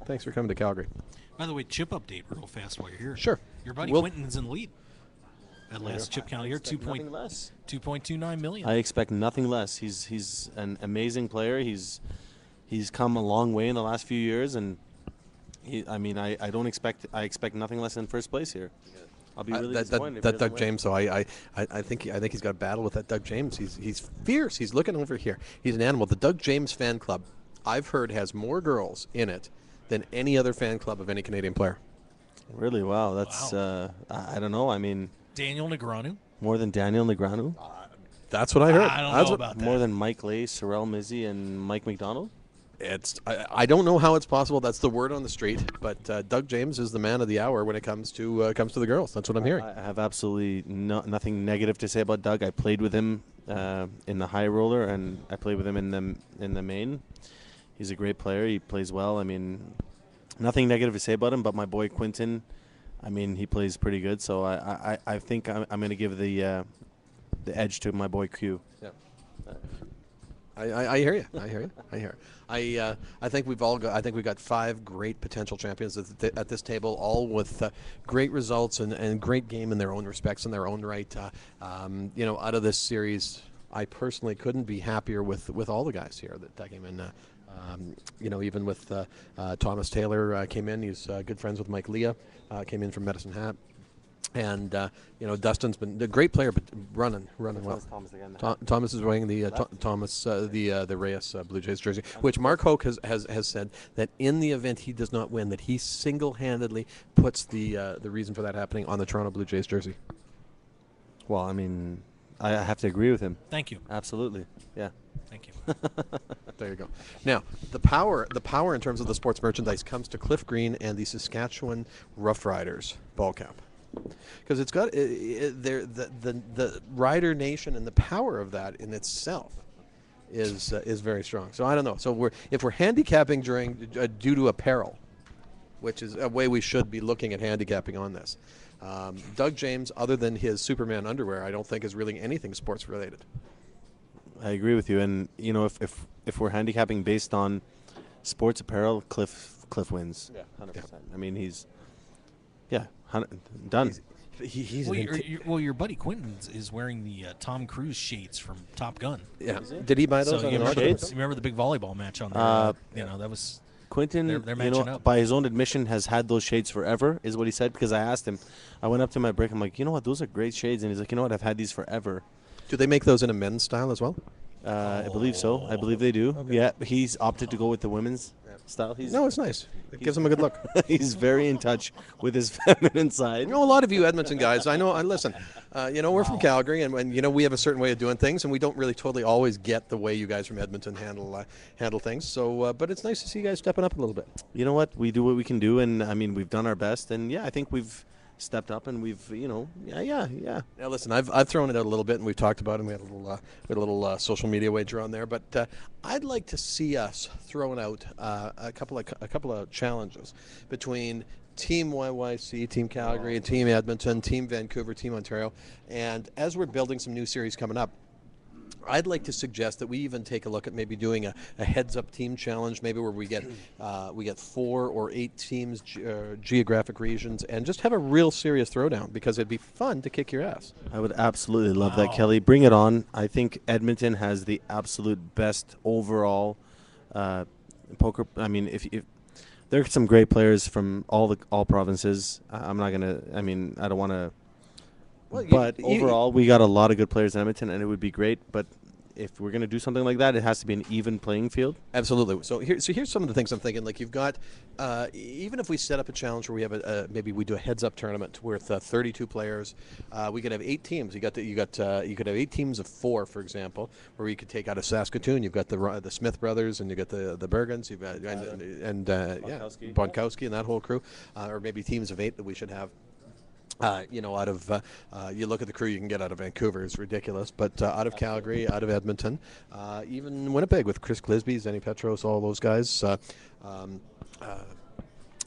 Thanks for coming to Calgary. By the way, chip update real fast while you're here. Sure. Your buddy We'll- Quentin's in the lead. At last chip count here, Nothing less. 2.29 million. I expect nothing less. He's an amazing player. He's come a long way in the last few years, and I don't expect nothing less than first place here. I'll be really disappointed. That Doug James, though, I think he's got a battle with that Doug James. He's fierce. He's looking over here. He's an animal. The Doug James fan club, I've heard, has more girls in it than any other fan club of any Canadian player. Really? Wow. That's I don't know. I mean, Daniel Negreanu. more than Daniel Negreanu. That's what I heard. I don't That's know what- about that. More than Mike Lay, Sorrel Mizzy, and Mike McDonald. I don't know how it's possible. That's the word on the street. But Doug James is the man of the hour when it comes to the girls. That's what I'm hearing. I have absolutely nothing negative to say about Doug. I played with him in the high roller, and I played with him in the main. He's a great player. He plays well. I mean, nothing negative to say about him. But my boy Quentin, I mean, he plays pretty good. So I think I'm going to give the edge to my boy Q. Yeah. I hear you. I hear you. I hear. I think we've all got. I think we've got 5 great potential champions at this table, all with great results and great game in their own respects, in their own right. Out of this series, I personally couldn't be happier with all the guys here that came in. Even with Thomas Taylor came in. He's good friends with Mike Leah. Came in from Medicine Hat. And Dustin's been a great player, but running well. Thomas is wearing the the Reyes Blue Jays jersey, which Mark Hoke has said that in the event he does not win, that he single-handedly puts the reason for that happening on the Toronto Blue Jays jersey. Well, I mean, I have to agree with him. Thank you. Absolutely. Yeah. Thank you. There you go. Now, the power in terms of the sports merchandise comes to Cliff Green and the Saskatchewan Roughriders ball cap, because it's got the Rider Nation, and the power of that in itself is very strong. So I don't know. So if we're handicapping due to apparel, which is a way we should be looking at handicapping on this. Doug James, other than his Superman underwear, I don't think is really anything sports related. I agree with you. And you know, if we're handicapping based on sports apparel, Cliff wins. Yeah, 100%. Yeah. I mean, he's done. He's Well, your buddy Quentin is wearing the Tom Cruise shades from Top Gun. yeah. Did he buy those? So on you an remember, auction? remember the big volleyball match on there? You know, that was Quentin, they're matching up. by his own admission, has had those shades forever, is what he said. Because I asked him, I went up to my break, I'm like, you know what, those are great shades. And he's like, you know what, I've had these forever. Do they make those in a men's style as well? I believe so. I believe they do. Okay. Yeah, he's opted to go with the women's style. No, it's nice. It gives him a good look. He's very in touch with his feminine side. You know, a lot of you Edmonton guys, I know, listen, you know, we're from Calgary, and you know, we have a certain way of doing things, and we don't really totally always get the way you guys from Edmonton handle things. So, but it's nice to see you guys stepping up a little bit. You know what? We do what we can do, and I mean, we've done our best, and yeah, I think we've stepped up, and we've, you know, yeah. Now, listen, I've thrown it out a little bit, and we've talked about it. And we had a little social media wager on there, but I'd like to see us throwing out a couple of challenges between Team YYC, Team Calgary, Team Edmonton, Team Vancouver, Team Ontario, and as we're building some new series coming up, I'd like to suggest that we even take a look at maybe doing a heads-up team challenge, maybe where we get 4 or 8 teams, geographic regions, and just have a real serious throwdown, because it'd be fun to kick your ass. I would absolutely love that, Kelly. Bring it on. I think Edmonton has the absolute best overall poker. I mean, if there are some great players from all provinces. I'm not gonna. I mean, I don't want to. Well, But overall, we got a lot of good players in Edmonton, and it would be great. But if we're going to do something like that, it has to be an even playing field. Absolutely. So here's some of the things I'm thinking. Like, you've got, even if we set up a challenge where we have maybe we do a heads-up tournament with 32 players, we could have 8 teams. You could have 8 teams of 4, for example, where you could take out of Saskatoon. You've got the Smith brothers, and you got the Bergens. You've got Bonkowski and that whole crew, or maybe teams of 8 that we should have. You know, out of you look at the crew you can get out of Vancouver, it's ridiculous. But out of Calgary, out of Edmonton, even Winnipeg with Chris Clisby, Zenny Petros, all those guys.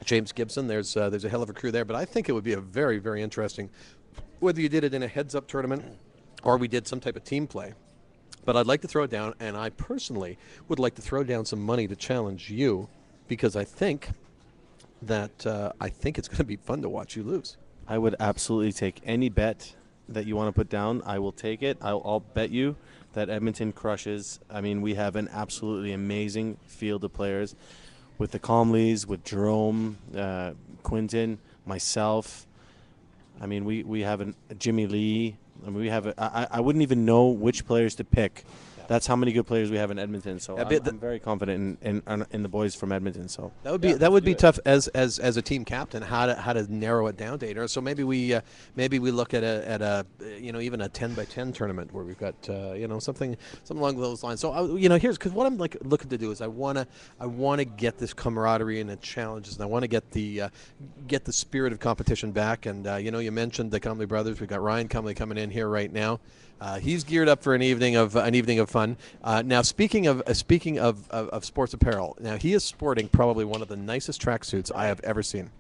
James Gibson, there's a hell of a crew there. But I think it would be a very, very interesting, whether you did it in a heads-up tournament or we did some type of team play. But I'd like to throw it down, and I personally would like to throw down some money to challenge you, because I think that it's going to be fun to watch you lose. I would absolutely take any bet that you want to put down. I will take it. I'll bet you that Edmonton crushes. I mean, we have an absolutely amazing field of players with the Comleys, with Jerome, Quinton, myself. I mean, we have a Jimmy Lee. I mean, we have I wouldn't even know which players to pick. That's how many good players we have in Edmonton. So I'm very confident in the boys from Edmonton. So that would be tough as a team captain, how to narrow it down to 8. So maybe we look at a you know, even a 10-by-10 tournament where we've got you know, something along those lines. So you know, here's because what I'm looking to do is I want to get this camaraderie and the challenges, and I want to get the spirit of competition back. And you know, you mentioned the Comley brothers. We've got Ryan Comley coming in here right now. He's geared up for an evening of fun. Now, speaking of sports apparel, now he is sporting probably one of the nicest tracksuits I have ever seen.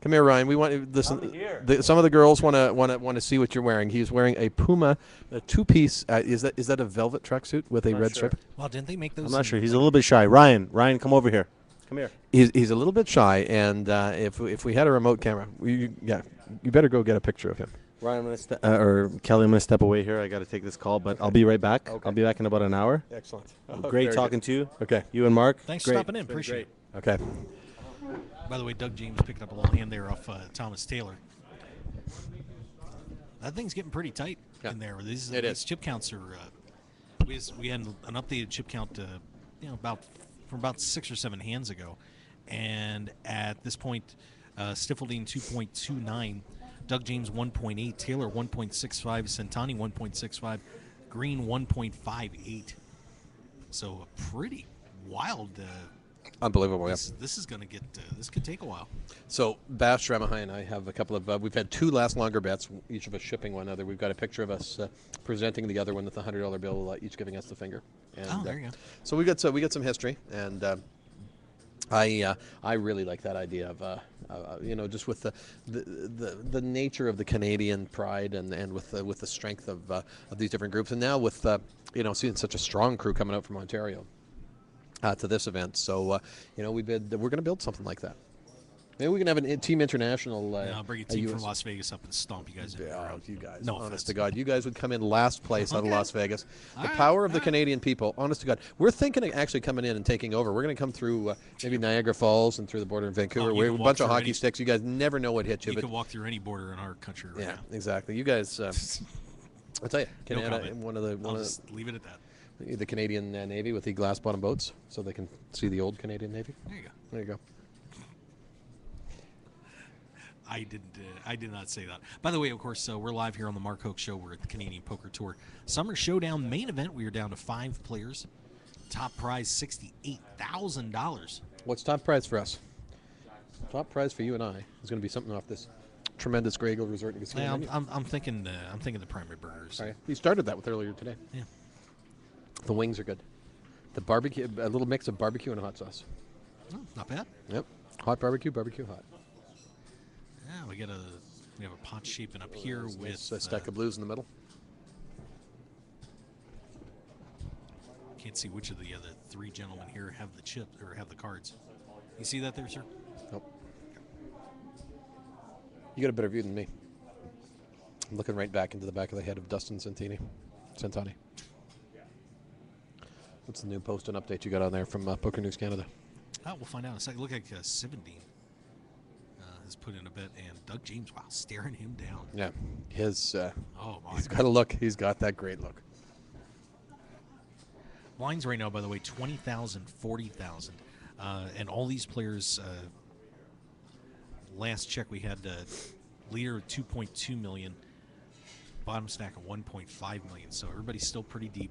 Come here, Ryan. We want to listen. Some of the girls want to see what you're wearing. He's wearing a Puma, a 2-piece. Is that a velvet tracksuit with a red strip? Well, didn't they make those? I'm not sure. He's a little bit shy. Ryan, come over here. Come here. He's a little bit shy, and if we had a remote camera, you better go get a picture of him. Ryan, or Kelly, I'm going to step away here. I got to take this call, but I'll be right back. Okay. I'll be back in about an hour. Excellent. Great talking to you. Okay. You and Mark. Thanks for stopping in. Appreciate it. Okay. By the way, Doug James picked up a little hand there off Thomas Taylor. That thing's getting pretty tight in there. These chip counts are. We had an updated chip count, you know, from about 6 or 7 hands ago, and at this point, Stiffeldine 2.29. Doug James 1.8, Taylor 1.65, Centani 1.65, Green 1.58. So a pretty wild. Unbelievable, This is going to get. This could take a while. So Bash, Ramahai, and I have a couple of. We've had 2 last longer bets, each of us shipping one other. We've got a picture of us presenting the other one with the $100 bill, each giving us the finger. And, there you go. So we got some history, and I really like that idea of just with the nature of the Canadian pride and with the strength of these different groups, and now with seeing such a strong crew coming out from Ontario to this event. So we're going to build something like that. Maybe we can have a team international. I'll bring a team from Las Vegas up and stomp you guys in. You guys. No honest offense. to God, you guys would come in last place out of Okay. Las Vegas. The All right, power of the all right. Canadian people. Honest to God, we're thinking of actually coming in and taking over. We're going to come through maybe Niagara Falls and through the border in Vancouver. you We're a can walk bunch of through hockey any- sticks. You guys never know what hits you. You but can walk through any border in our country right yeah, now. exactly. You guys. I'll tell you, No Canada, comment. one of I'll the just leave it at that. the Canadian Navy with the glass bottom boats, so they can see the old Canadian Navy. There you go. There you go. I did not say that. By the way, of course, we're live here on the Mark Hoke Show. We're at the Canadian Poker Tour Summer Showdown main event. We are down to 5 players. Top prize $68,000. What's top prize for us? Top prize for you and I is going to be something off this tremendous Grey Eagle Resort and Casino Yeah, menu. I'm thinking the primary burgers. All right. You started that with earlier today. Yeah. The wings are good. The barbecue, a little mix of barbecue and hot sauce. Oh, not bad. Yep. Hot barbecue, barbecue hot. Yeah, we have a pot shaping up here with Nice, a stack of blues in the middle. Can't see which of the other 3 gentlemen here have the chip or have the cards. You see that there, sir? Nope. You got a better view than me. I'm looking right back into the back of the head of Dustin Centani. What's the new post and update you got on there from Poker News Canada? Oh, we'll find out in a second. Look like Sivendine has put in a bet, and Doug James, wow, staring him down. Yeah. His, Oh, my. he's got a look. He's got that great look. Lines right now, by the way, 20,000, 40,000. And all these players, last check we had leader of 2.2 million, bottom stack of 1.5 million. So everybody's still pretty deep.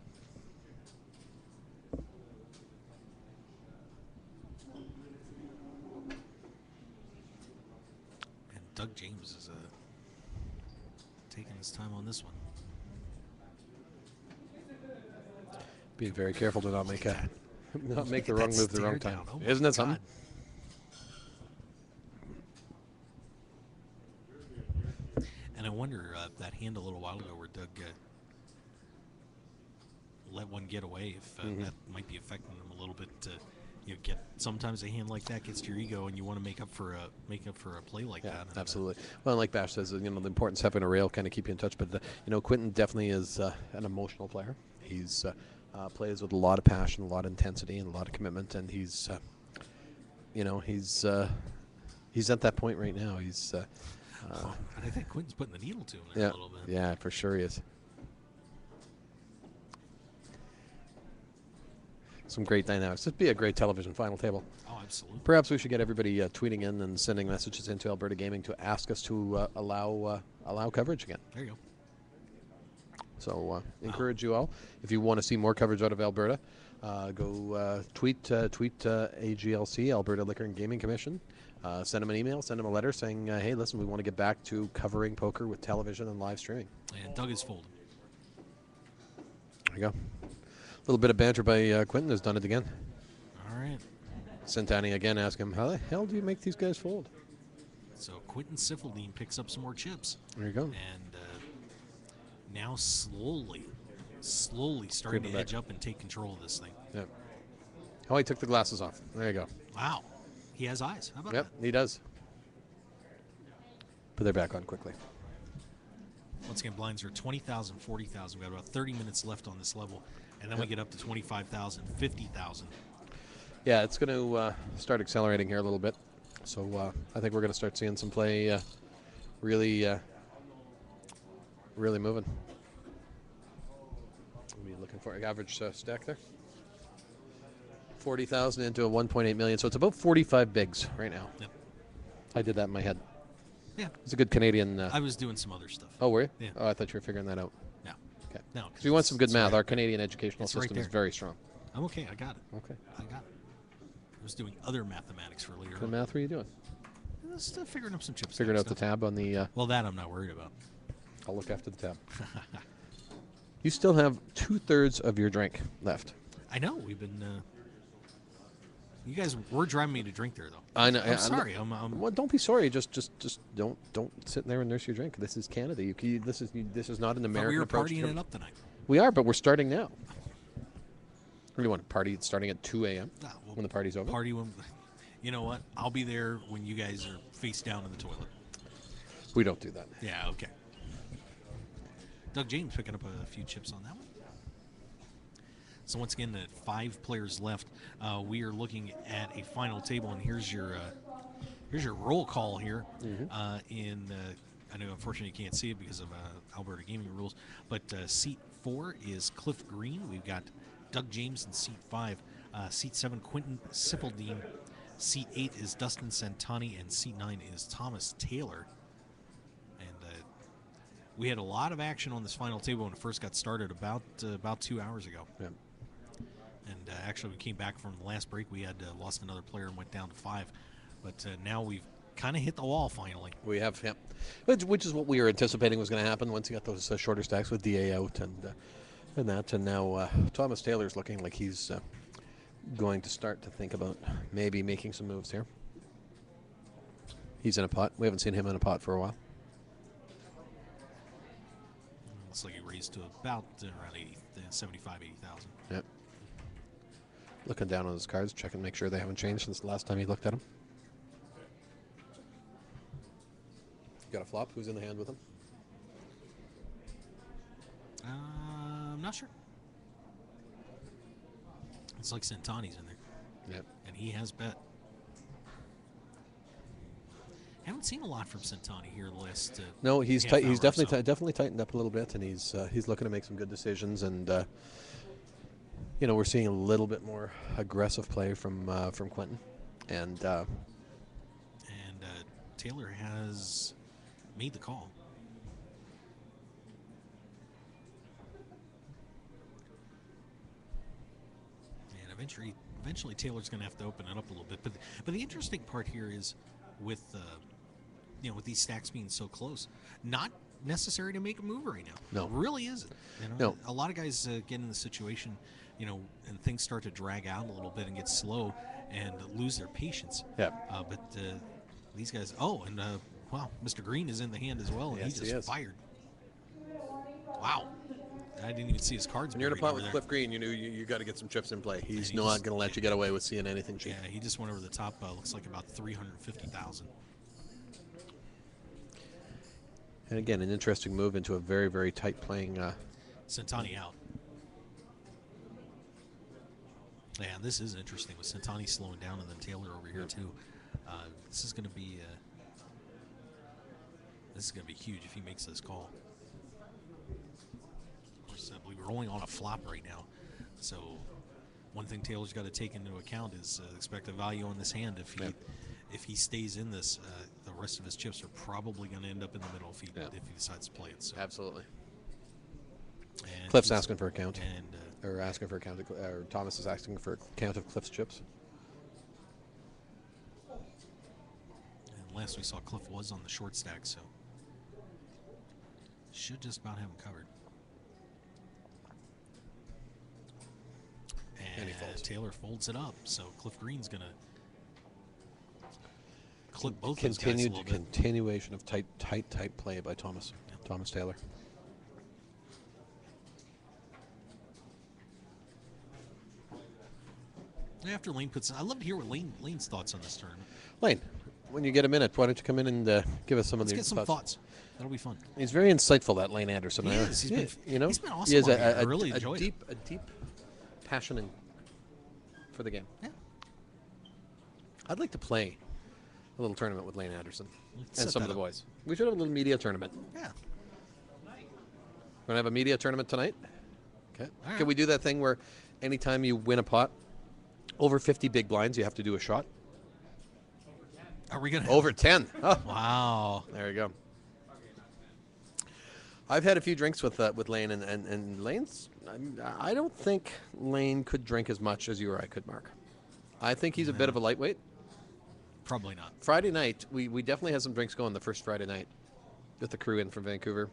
And Doug James is taking his time on this one. Be very careful to not make the Look wrong at move that the wrong stare time. down. Oh my Isn't that something? God. And I wonder that hand a little while ago where Doug let one get away, if that might be affecting him a little bit. Get sometimes a hand like that gets to your ego, and you want to make up for a play like that. And, Absolutely. Well, like Bash says, the importance of having a rail kind of keep you in touch. But Quentin definitely is an emotional player. He's plays with a lot of passion, a lot of intensity, and a lot of commitment. And he's at that point right now. He's. and I think Quentin's putting the needle to him there a little bit. Yeah, for sure he is. Some great dynamics. It'd be a great television final table. Oh, absolutely. Perhaps we should get everybody tweeting in and sending messages into Alberta Gaming to ask us to allow coverage again. There you go. So encourage you all. If you want to see more coverage out of Alberta, go tweet AGLC, Alberta Liquor and Gaming Commission. Send them an email, send them a letter saying, hey, listen, we want to get back to covering poker with television and live streaming. And Doug is folding. There you go. A little bit of banter by Quentin has done it again. All right. Centani again asked him, how the hell do you make these guys fold? So Quentin Siffeldine picks up some more chips. There you go. And now slowly starting to edge up and take control of this thing. Yeah. Oh, he took the glasses off. There you go. Wow. He has eyes. How about Yep, that? he does. But they're back on quickly. Once again, blinds are 20,000, 40,000. We got about 30 minutes left on this level. And then we get up to 25,000, 50,000. Yeah, it's going to start accelerating here a little bit. So I think we're going to start seeing some play really moving. What are you looking for? Average stack there? 40,000 into a 1.8 million. So it's about 45 bigs right now. Yep. I did that in my head. Yeah. It's a good Canadian. I was doing some other stuff. Oh, were you? Yeah. Oh, I thought you were figuring that out. No. Okay. No. Because we want some good it's math. right- Our Canadian educational it's right system is there. very strong. I'm okay. I got it. Okay. I got it. I was doing other mathematics earlier. What math were you doing? Just figuring up some chips. Figuring out the tab on the. Well, that I'm not worried about. I'll look after the tab. You still have 2/3 of your drink left. I know. We've been. You guys were driving me to drink there, though. I know. I'm sorry. I'm Well, don't be sorry. Just don't sit there and nurse your drink. This is Canada. This is not an American we were approach. partying it up tonight. We are, but we're starting now. What do you want? Party starting at 2 a.m. Well, when the party's over. Party when. You know what? I'll be there when you guys are face down in the toilet. We don't do that. Yeah. Okay. Doug James picking up a few chips on that one. So once again, at 5 players left, we are looking at a final table, and here's your roll call here. I know unfortunately you can't see it because of Alberta gaming rules, but seat 4 is Cliff Green. We've got Doug James in seat 5. Seat 7, Quentin Siffeldine. Seat 8 is Dustin Santani, and seat 9 is Thomas Taylor. And we had a lot of action on this final table when it first got started about 2 hours ago. Yeah. And actually, we came back from the last break. We had lost another player and went down to 5. But now we've kind of hit the wall finally. We have, yeah. Which is what we were anticipating was going to happen once you got those shorter stacks with DA out and that. And now Thomas Taylor's looking like he's going to start to think about maybe making some moves here. He's in a pot. We haven't seen him in a pot for a while. Looks like he raised to about around 75, 80,000. Yep. Looking down on his cards, checking, make sure they haven't changed since the last time he looked at them. Got a flop. Who's in the hand with him? I'm not sure. It's like Santani's in there. Yep. And he has bet. Haven't seen a lot from Santani here the last. No, he's half tight. He's hour or definitely so. definitely tightened up a little bit, and he's looking to make some good decisions. And we're seeing a little bit more aggressive play from Quentin, and Taylor has made the call. And eventually Taylor's going to have to open it up a little bit. But the interesting part here is with with these stacks being so close, not necessary to make a move right now. No. It really isn't. No. A lot of guys get in the situation, and things start to drag out a little bit and get slow and lose their patience. Yeah. But these guys, wow, Mr. Green is in the hand as well, and Yes, he he just is. fired. Wow. I didn't even see his cards. when you're in a buried pot over with there. Cliff Green, you got to get some chips in play. He's he not just- going to let you get away with seeing anything cheap. Yeah, he just went over the top. Looks like about 350,000. And again, an interesting move into a very, very tight playing. Santani out. Yeah, this is interesting with Santani slowing down and then Taylor over here too. This is going to be huge if he makes this call. Of course, I believe we're only on a flop right now, so one thing Taylor's got to take into account is expected value on this hand. If he stays in this, the rest of his chips are probably going to end up in the middle if he decides to play it. So. Absolutely. And Cliff's he's- asking for a count. And Or asking for a count, or Thomas is asking for a count of Cliff's chips. And last we saw, Cliff was on the short stack, so should just about have him covered. And he folds. Taylor folds it up, so Cliff Green's gonna clip both those guys a little bit. Continuation of tight play by Thomas Taylor. After Lane puts, I'd love to hear what Lane's thoughts on this tournament. Lane, when you get a minute, why don't you come in and give us some Let's of get some thoughts. That'll be fun. He's very insightful, that Lane Anderson. He is. He's been he's awesome He has on here. I really enjoyed it. a deep passion for the game. Yeah. I'd like to play a little tournament with Lane Anderson Let's and set some of that the up. boys. We should have a little media tournament. Yeah. We're gonna have a media tournament tonight. Okay. All right. Can we do that thing where anytime you win a pot over 50 big blinds, you have to do a shot? Are we gonna Over 10. Oh, Wow. there you go. I've had a few drinks with Lane, and Lane's. I don't think Lane could drink as much as you or I could, Mark. I think he's a bit of a lightweight. Probably not. Friday night, we definitely had some drinks going the first Friday night with the crew in from Vancouver.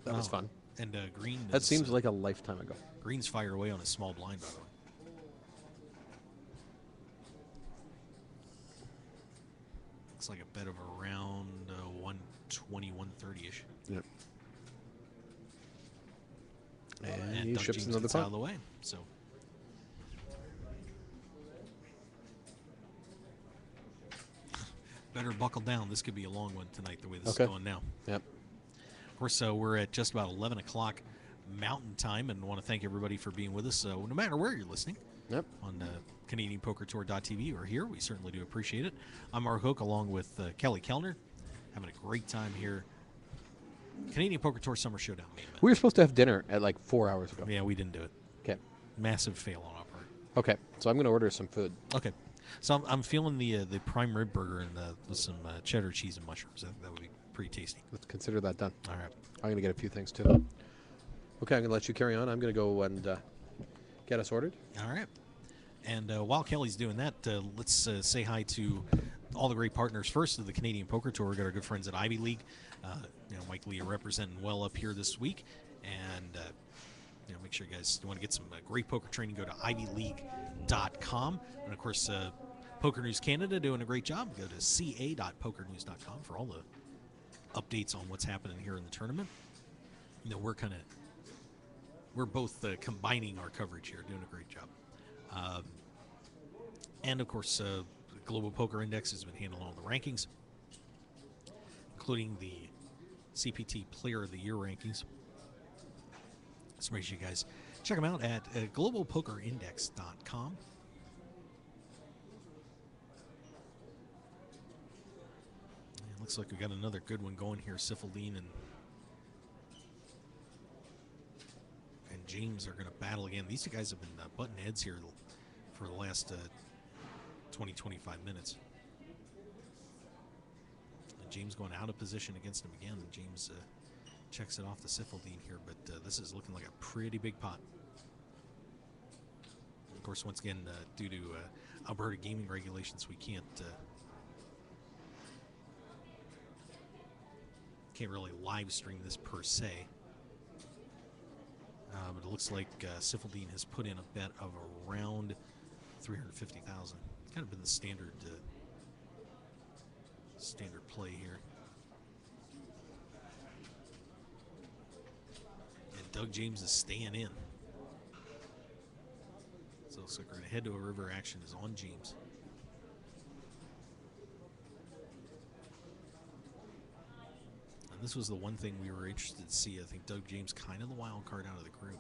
That was fun. And Green. That seems like a lifetime ago. Green's fire away on a small blind, by the way. Looks like a bet of around 120, 130-ish. Yep. And he Doug ships James another gets punt. out of the way. So better buckle down. This could be a long one tonight, the way this is going now. Yep. Of course, we're at just about 11 o'clock Mountain Time, and want to thank everybody for being with us, no matter where you're listening. Yep. On CanadianPokerTour.tv or here. We certainly do appreciate it. I'm Mark Hoke along with Kelly Kellner. Having a great time here. Canadian Poker Tour Summer Showdown. We were supposed to have dinner at like 4 hours ago. Yeah, we didn't do it. Okay. Massive fail on our part. Okay, so I'm going to order some food. Okay. So I'm feeling the prime rib burger and with some cheddar cheese and mushrooms. That would be pretty tasty. Let's consider that done. All right. I'm going to get a few things too. Okay, I'm going to let you carry on. I'm going to go and get us ordered. All right. And while Kelly's doing that, let's say hi to all the great partners. First of the Canadian Poker Tour, we got our good friends at Ivy League. Mike Lee representing well up here this week. And make sure you guys want to get some great poker training, go to ivyleague.com. And, of course, Poker News Canada doing a great job. Go to ca.pokernews.com for all the updates on what's happening here in the tournament. We're both combining our coverage here, doing a great job. And, of course, the Global Poker Index has been handling all the rankings, including the CPT Player of the Year rankings. So make sure you guys check them out at globalpokerindex.com. It looks like we got another good one going here. Siffeldine and James are going to battle again. These two guys have been butting heads here for the last 20, 25 minutes. And James going out of position against him again. And James checks it off the Siffeldine here, but this is looking like a pretty big pot. Of course, once again, due to Alberta gaming regulations, we can't really live stream this per se. But it looks like Siffeldine has put in a bet of around $350,000. It's kind of been the standard play here. And Doug James is staying in. So it looks like we're going to head to a river. Action is on James. And this was the one thing we were interested to see. I think Doug James kind of the wild card out of the group.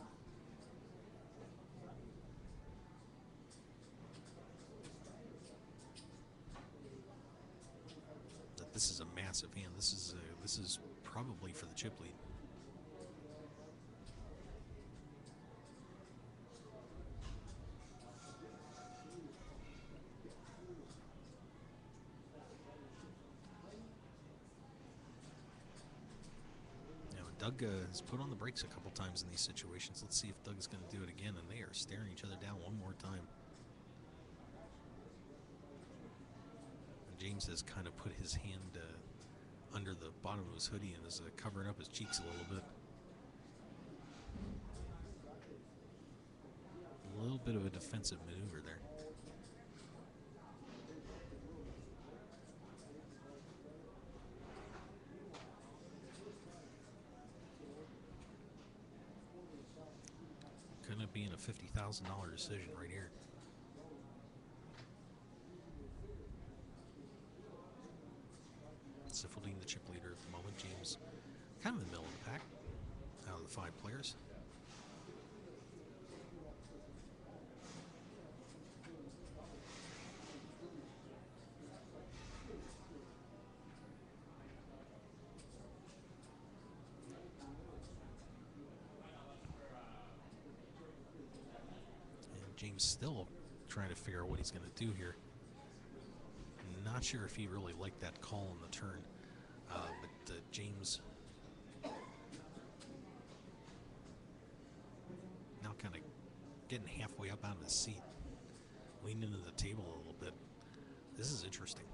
But this is a massive hand. This is probably for the chip lead. Doug has put on the brakes a couple times in these situations. Let's see if Doug's going to do it again, and they are staring each other down one more time. And James has kind of put his hand under the bottom of his hoodie and is covering up his cheeks a little bit. A little bit of a defensive maneuver there. Could end up being a $50,000 decision right here. Siffeldine, the chip leader at the moment. James, kind of in the middle of the pack out of the 5 players. James still trying to figure out what he's going to do here. Not sure if he really liked that call on the turn, but James now kind of getting halfway up out of his seat, leaning into the table a little bit. This is interesting.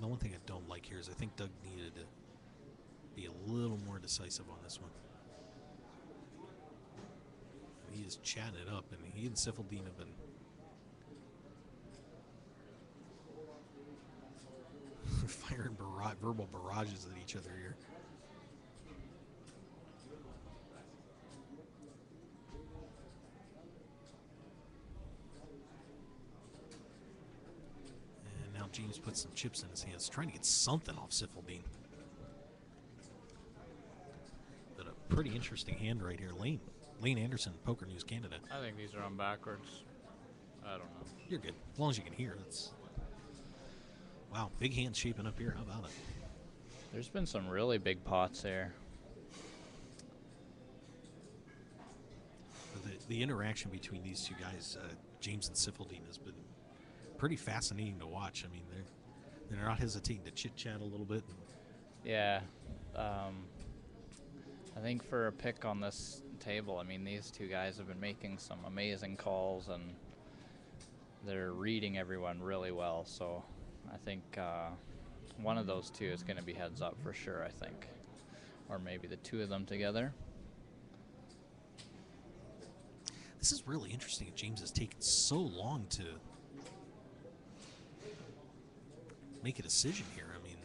The one thing I don't like here is I think Doug needed to be a little more decisive on this one. He is chatting it up, and he and Siffeldine have been firing verbal barrages at each other here. And now James puts some chips in his hands, trying to get something off Siffeldine. But a pretty interesting hand right here. Lane Anderson, Poker News Canada. I think these are on backwards. I don't know. You're good. As long as you can hear. That's wow, big hand shaping up here. How about it? There's been some really big pots there. The interaction between these two guys, James and Siffeldine, has been pretty fascinating to watch. I mean, they're not hesitating to chit-chat a little bit. Yeah. I think for a pick on this table, I mean, these two guys have been making some amazing calls, and they're reading everyone really well. So I think one of those two is going to be heads up for sure, I think. Or maybe the two of them together. This is really interesting. James has taken so long to make a decision here. I mean,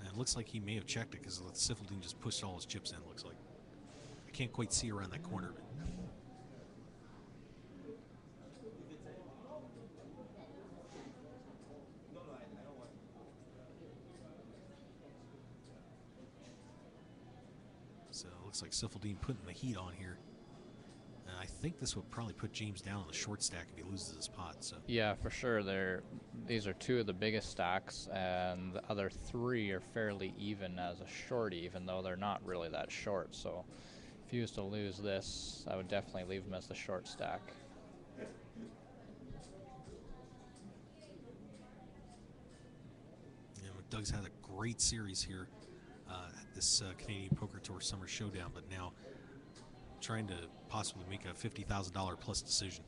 it looks like he may have checked it because Siffeldine just pushed all his chips in, looks like. I can't quite see around that corner of it. So it looks like Siffeldine putting the heat on here. And I think this would probably put James down on the short stack if he loses his pot. So yeah, for sure. These are two of the biggest stacks, and the other three are fairly even as a short, even though they're not really that short. So if he was to lose this, I would definitely leave him as the short stack. Yeah, Doug's had a great series here at this Canadian Poker Tour Summer Showdown, but now trying to possibly make a $50,000 plus decision.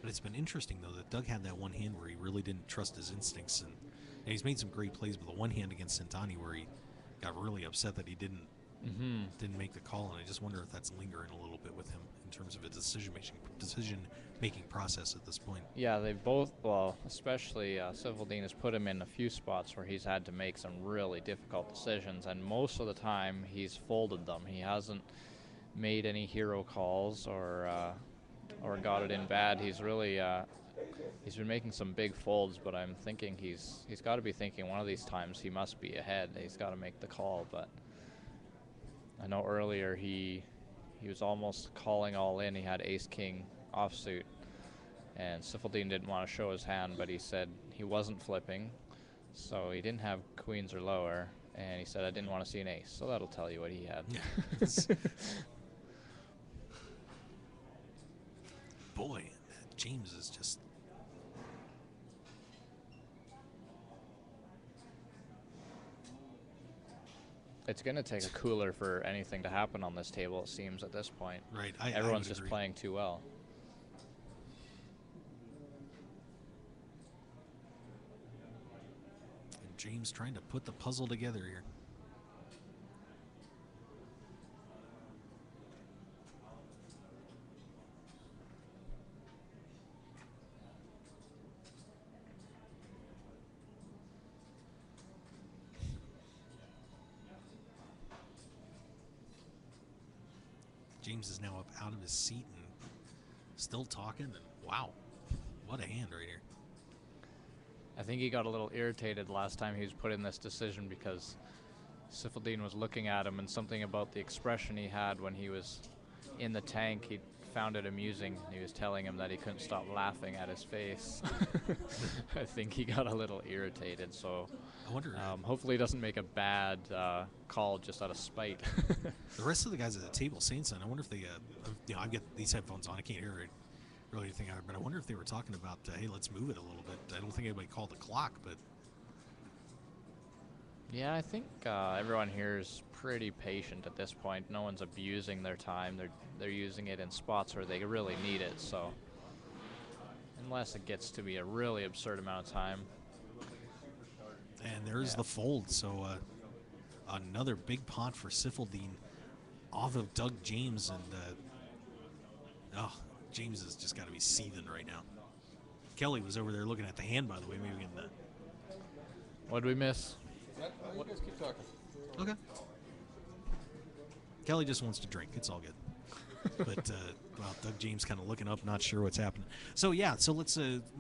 But it's been interesting, though, that Doug had that one hand where he really didn't trust his instincts, and he's made some great plays, but the one hand against Santani where he got really upset that he didn't make the call, and I just wonder if that's lingering a little bit with him in terms of a decision-making process at this point. Yeah, they both, well, especially Siffeldine has put him in a few spots where he's had to make some really difficult decisions, and most of the time he's folded them. He hasn't made any hero calls or got it in bad. He's really he's been making some big folds, but I'm thinking he's got to be thinking one of these times he must be ahead. He's got to make the call, but I know earlier he was almost calling all in. He had ace-king offsuit, and Siffeldine didn't want to show his hand, but he said he wasn't flipping, so he didn't have queens or lower, and he said, I didn't want to see an ace, so that'll tell you what he had. Boy, James is just... It's going to take a cooler for anything to happen on this table, it seems, at this point. Right. Everyone's I just agree. playing too well. And James trying to put the puzzle together here. James is now up out of his seat and still talking. And wow, what a hand right here. I think he got a little irritated last time he was put in this decision because Siffeldine was looking at him, and something about the expression he had when he was in the tank, he found it amusing. He was telling him that he couldn't stop laughing at his face. I think he got a little irritated, so I wonder. hopefully he doesn't make a bad call just out of spite. The rest of the guys at the table saying something. I wonder if they, I've got these headphones on. I can't hear it really anything out of it, but I wonder if they were talking about, hey, let's move it a little bit. I don't think anybody called the clock, but. Yeah, I think everyone here is pretty patient at this point. No one's abusing their time. They're using it in spots where they really need it. So unless it gets to be a really absurd amount of time. And there's the fold. So another big pot for Siffeldine off of Doug James, and James has just got to be seething right now. Kelly was over there looking at the hand, by the way. Maybe we can. What did we miss? You guys keep talking. Okay. Kelly just wants to drink. It's all good. But, Doug James kind of looking up, not sure what's happening. So, yeah, let's,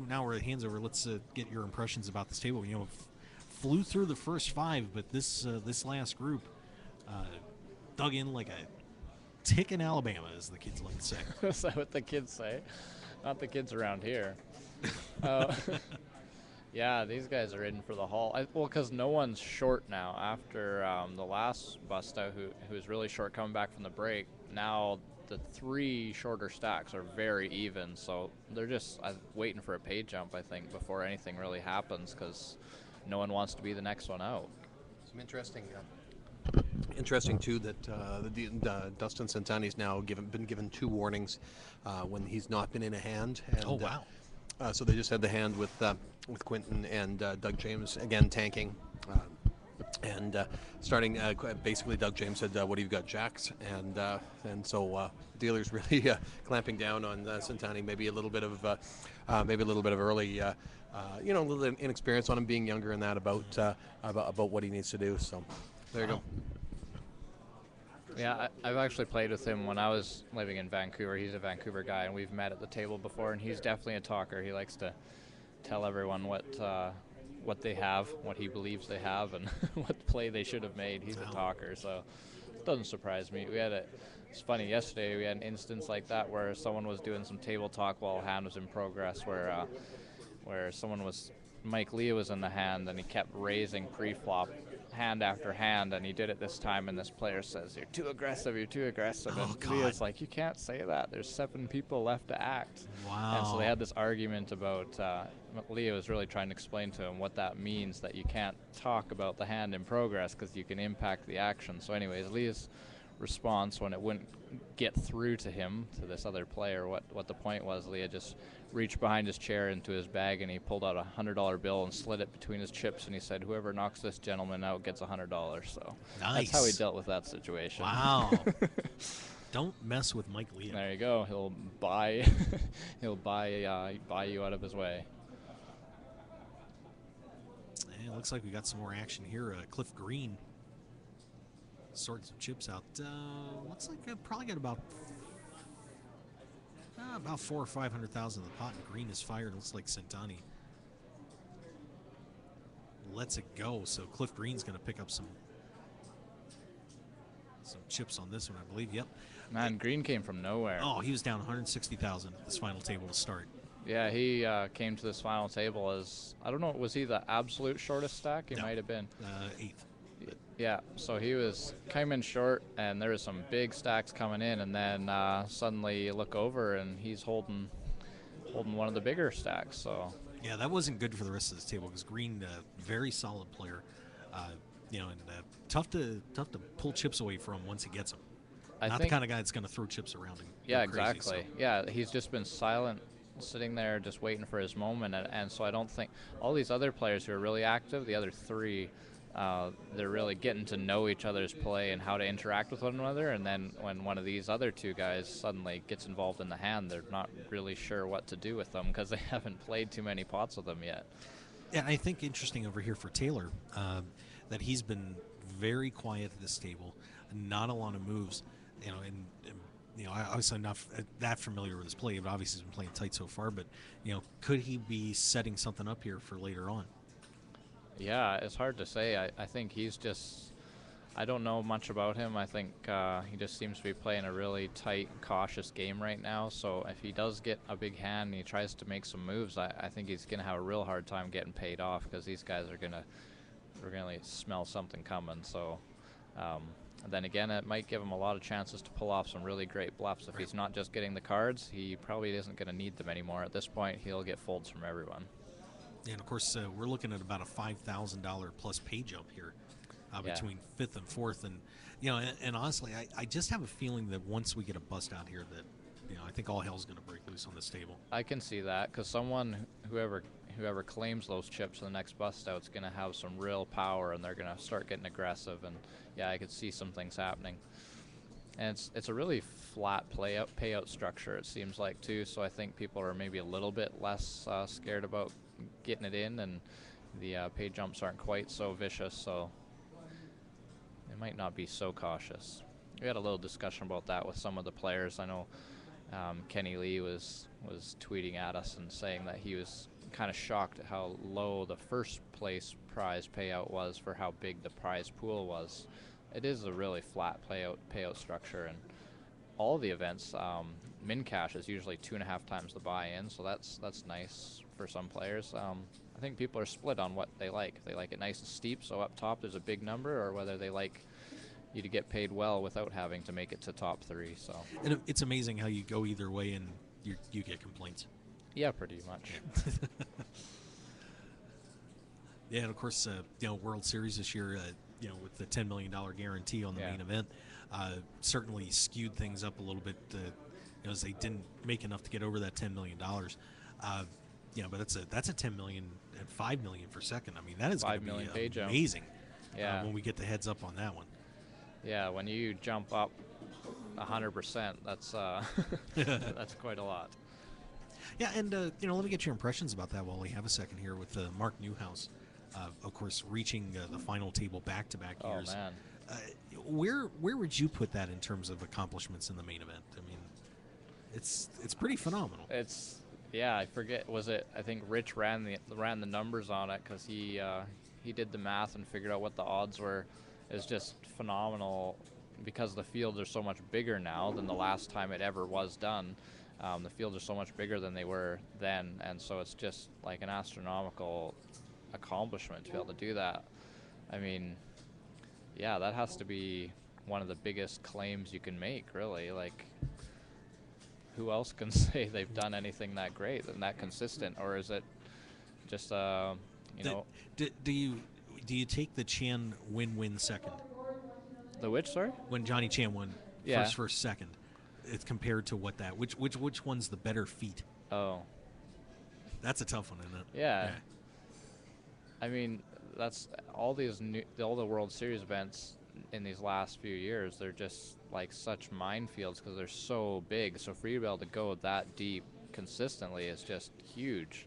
now we're hands over, let's get your impressions about this table. Flew through the first 5, but this last group dug in like a tick in Alabama, as the kids like to say. Is that what the kids say? Not the kids around here. Yeah, these guys are in for the haul. Because no one's short now. After the last bust out, who was really short coming back from the break, now the 3 shorter stacks are very even. So they're just waiting for a pay jump, I think, before anything really happens, because no one wants to be the next one out. Some interesting too that Dustin Santani's now been given 2 warnings when he's not been in a hand. And, oh wow! So they just had the hand with Quinton and Doug James again tanking, and starting basically Doug James said, "What do you got, Jacks?" And so dealers really clamping down on Santani. Maybe a little bit of early, a little inexperience on him being younger and that about what he needs to do. So there you go. Yeah, I've actually played with him when I was living in Vancouver. He's a Vancouver guy, and we've met at the table before, and he's definitely a talker. He likes to tell everyone what they have, what he believes they have, and what play they should have made. He's a talker, so it doesn't surprise me. It's funny, yesterday we had an instance like that where someone was doing some table talk while a hand was in progress, where Mike Lee was in the hand, and he kept raising pre-flop hand after hand, and he did it this time, and this player says, "You're too aggressive, you're too aggressive." Oh, and God. Leah's like, "You can't say that. There's 7 people left to act." Wow. And so they had this argument about, Leah was really trying to explain to him what that means, that you can't talk about the hand in progress because you can impact the action. So anyways, Leah's response when it wouldn't get through to him, to this other player, what the point was, Leah just reached behind his chair into his bag, and he pulled out a $100 bill and slid it between his chips, and he said, "Whoever knocks this gentleman out gets $100. So nice. That's how he dealt with that situation. Wow. Don't mess with Mike Lee. There you go. He'll buy you out of his way. And it looks like we got some more action here. Cliff Green sorting some chips out. Looks like I probably got about 400,000 or 500,000 in the pot, and Green is fired. It looks like Santani lets it go. So Cliff Green's going to pick up some chips on this one, I believe. Yep. Man, Green came from nowhere. Oh, he was down 160,000 at this final table to start. Yeah, he came to this final table as, I don't know, was he the absolute shortest stack? He might have been. 8th. Yeah, so he came in short, and there was some big stacks coming in, and then suddenly you look over, and he's holding one of the bigger stacks. So yeah, that wasn't good for the rest of this table, because Green, very solid player, and tough to pull chips away from once he gets them. Not the kind of guy that's going to throw chips around him. Yeah, crazy, exactly. So. Yeah, he's just been silent, sitting there just waiting for his moment, and so I don't think all these other players who are really active, the other 3. They're really getting to know each other's play and how to interact with one another, and then when one of these other 2 guys suddenly gets involved in the hand, they're not really sure what to do with them because they haven't played too many pots with them yet. Yeah, I think interesting over here for Taylor that he's been very quiet at this table, not a lot of moves, and obviously I'm not that familiar with his play, but obviously he's been playing tight so far, but could he be setting something up here for later on? Yeah, it's hard to say. I think he's just, I don't know much about him. I think he just seems to be playing a really tight, cautious game right now. So if he does get a big hand and he tries to make some moves, I think he's going to have a real hard time getting paid off, because these guys are going to really smell something coming. So then again, it might give him a lot of chances to pull off some really great bluffs. If he's not just getting the cards, he probably isn't going to need them anymore. At this point, he'll get folds from everyone. And of course, we're looking at about a $5,000 plus pay jump here between 5th and 4th, and and honestly, I just have a feeling that once we get a bust out here, that I think all hell's going to break loose on this table. I can see that, because whoever claims those chips in the next bust out is going to have some real power, and they're going to start getting aggressive, and I could see some things happening. And it's a really flat payout structure, it seems like, too. So I think people are maybe a little bit less scared about getting it in, and the pay jumps aren't quite so vicious, so they might not be so cautious. We had a little discussion about that with some of the players. I know Kenny Lee was tweeting at us and saying that he was kind of shocked at how low the first place prize payout was for how big the prize pool was. It is a really flat payout structure, and all the events, min cash is usually 2.5 times the buy-in, so that's nice for some players. I think people are split on what they like. If they like it nice and steep, so up top there's a big number, or whether they like you to get paid well without having to make it to top 3. So, and it's amazing how you go either way and you get complaints. Yeah, pretty much. Yeah, and of course, World Series this year, with the $10 million guarantee on the main event, certainly skewed things up a little bit, as they didn't make enough to get over that $10 million. But that's a $10 million and $5 million for second. I mean, that is going to be amazing. Yeah. When we get the heads up on that one. Yeah, when you jump up 100%, that's that's quite a lot. Yeah, and let me get your impressions about that while we have a second here with Mark Newhouse, of course, reaching the final table back-to-back years. Oh, man. Where would you put that in terms of accomplishments in the main event? I mean, it's pretty phenomenal. I forget. I think Rich ran the numbers on it, because he did the math and figured out what the odds were. It's just phenomenal, because the fields are so much bigger now than the last time it ever was done. The fields are so much bigger than they were then, and so it's just like an astronomical accomplishment to be able to do that. I mean, yeah, that has to be one of the biggest claims you can make, really. Like, who else can say they've done anything that great and that consistent, or is it just Do you take the Chan win second? The which, sorry? When Johnny Chan won first second, it's compared to which one's the better feat? Oh, that's a tough one, isn't it? Yeah. I mean, that's all the World Series events in these last few years. They're just like such minefields, because they're so big. So for you to be able to go that deep consistently is just huge.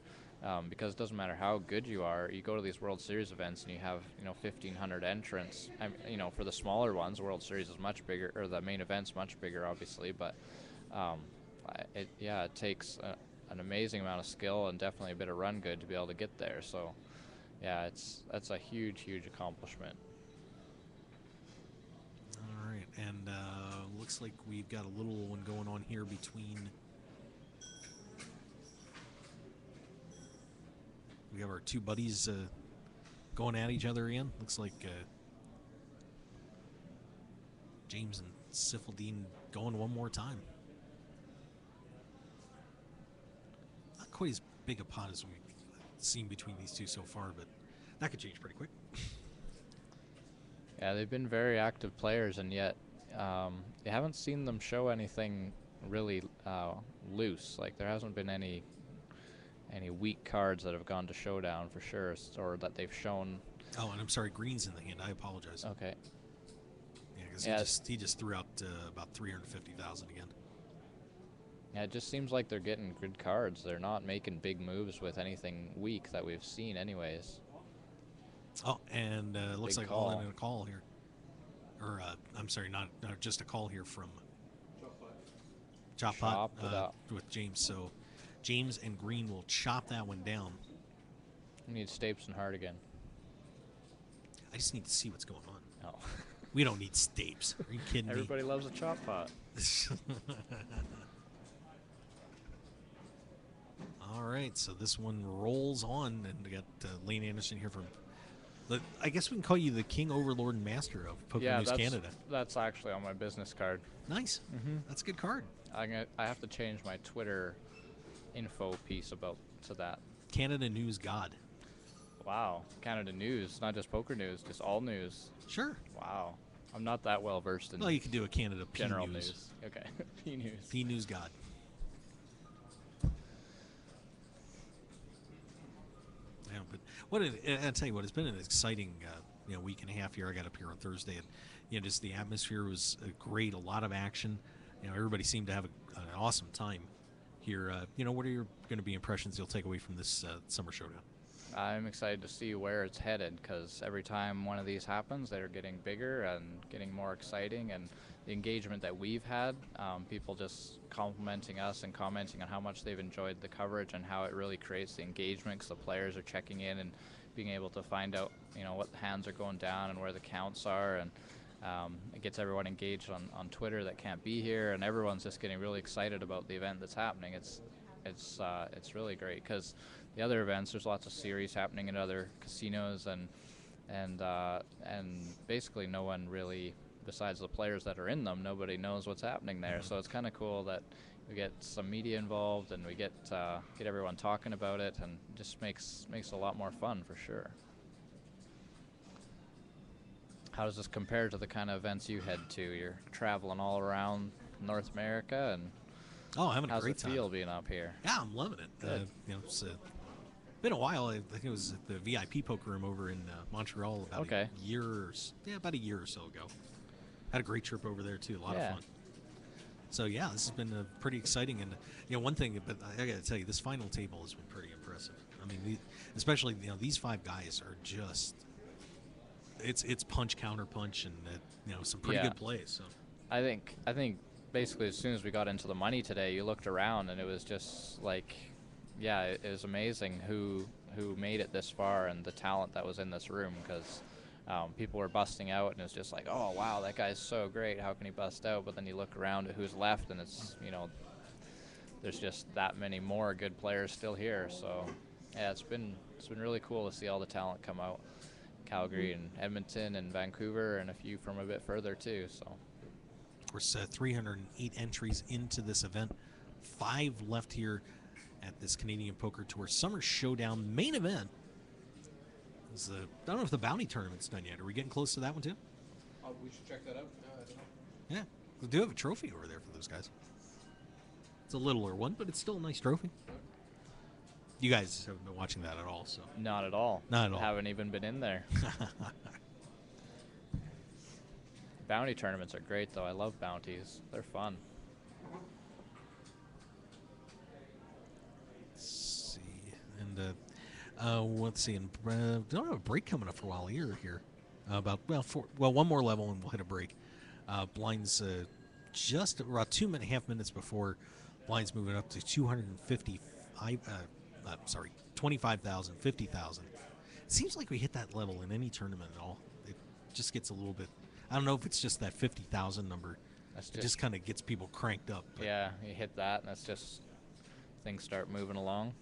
Because it doesn't matter how good you are, you go to these World Series events and you have 1,500 entrants. For the smaller ones, the World Series is much bigger, or the main event's much bigger, obviously. But it takes an amazing amount of skill and definitely a bit of run good to be able to get there. So, yeah, that's a huge accomplishment. All right, and looks like we've got a little one going on here between. We have our two buddies going at each other again. Looks like James and Siffeldine going one more time. Not quite as big a pot as we've seen between these two so far, but that could change pretty quick. Yeah, they've been very active players, and yet you haven't seen them show anything really loose. Like, there hasn't been any weak cards that have gone to Showdown for sure, or that they've shown. Oh, and I'm sorry, green's in the hand. I apologize. Okay. Yeah, because he just threw out about 350,000 again. Yeah, it just seems like they're getting good cards. They're not making big moves with anything weak that we've seen, anyways. Oh, and looks Big like all call. in a call here, or I'm sorry, not just a call here from Chop Pot with James. So James and Green will chop that one down. We need Stapes and Hart again. I just need to see what's going on. Oh. We don't need stapes. Are you kidding me? Everybody loves a chop pot. All right, so this one rolls on, and we got Lane Anderson here from. I guess we can call you the King, Overlord, and Master of Poker News Canada. That's actually on my business card. Nice. That's a good card. I have to change my Twitter info piece to that. Canada News God. Wow, Canada News, not just poker news, just all news. Sure. Wow, I'm not that well versed in. Well, you could do a Canada P general news. Okay, P News. P News God. Yeah, but I'll tell you what, it's been an exciting week and a half here. I got up here on Thursday, and just the atmosphere was great. A lot of action. Everybody seemed to have an awesome time here. What are your going to be impressions you'll take away from this Summer Showdown? I'm excited to see where it's headed, because every time one of these happens, they're getting bigger and getting more exciting. And the engagement that we've had, people just complimenting us and commenting on how much they've enjoyed the coverage and how it really creates the engagement, because the players are checking in and being able to find out, what hands are going down and where the counts are. And it gets everyone engaged on Twitter that can't be here, and everyone's just getting really excited about the event that's happening. It's really great, because the other events, there's lots of series happening in other casinos, and basically no one really, besides the players that are in them, nobody knows what's happening there. So it's kind of cool that we get some media involved, and we get everyone talking about it, and just makes it a lot more fun for sure. How does this compare to the kind of events you head to? You're traveling all around North America, and having a great time. How's it feel being up here? Yeah, I'm loving it. It's been a while. I think it was at the VIP poker room over in Montreal about a year or so ago. Had a great trip over there too. A lot of fun. So yeah, this has been pretty exciting. And one thing, but I got to tell you, this final table has been pretty impressive. I mean, especially these five guys are just. It's punch counter punch and some pretty good plays. So I think basically as soon as we got into the money today, you looked around and it was just like, it was amazing who made it this far and the talent that was in this room, because people were busting out, and it's just like, oh wow, that guy's so great, how can he bust out? But then you look around at who's left, and it's there's just that many more good players still here. So yeah, it's been really cool to see all the talent come out. Calgary and Edmonton and Vancouver, and a few from a bit further too. So of course, 308 entries into this event, 5 left here at this Canadian Poker Tour Summer Showdown main event. I don't know if the bounty tournament's done yet. Are we getting close to that one too? We should check that out. I don't know. Yeah, we do have a trophy over there for those guys. It's a littler one, but it's still a nice trophy. You guys haven't been watching that at all, so. Not at all. Not at all. Haven't even been in there. Bounty tournaments are great, though. I love bounties. They're fun. Let's see. And let's see. And don't have a break coming up for a while here. One more level and we'll hit a break. Blinds just about 2.5 minutes before blinds moving up to 25,000, 50,000. It seems like we hit that level in any tournament at all. It just gets a little bit. I don't know if it's just that 50,000 number. It just kind of gets people cranked up. Yeah, you hit that, and that's just things start moving along.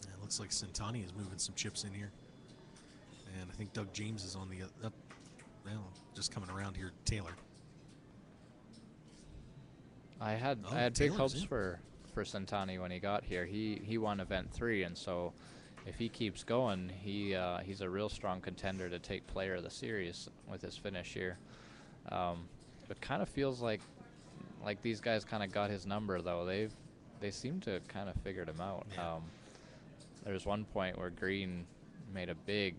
It looks like Santani is moving some chips in here, and I think Doug James is on the up. Well, just coming around here, Taylor. I had big hopes for Santani when he got here. He won event 3, and so if he keeps going, he's a real strong contender to take player of the series with his finish here. It kind of feels like these guys kind of got his number, though. They seem to have kind of figured him out. Yeah. There was one point where Green made a big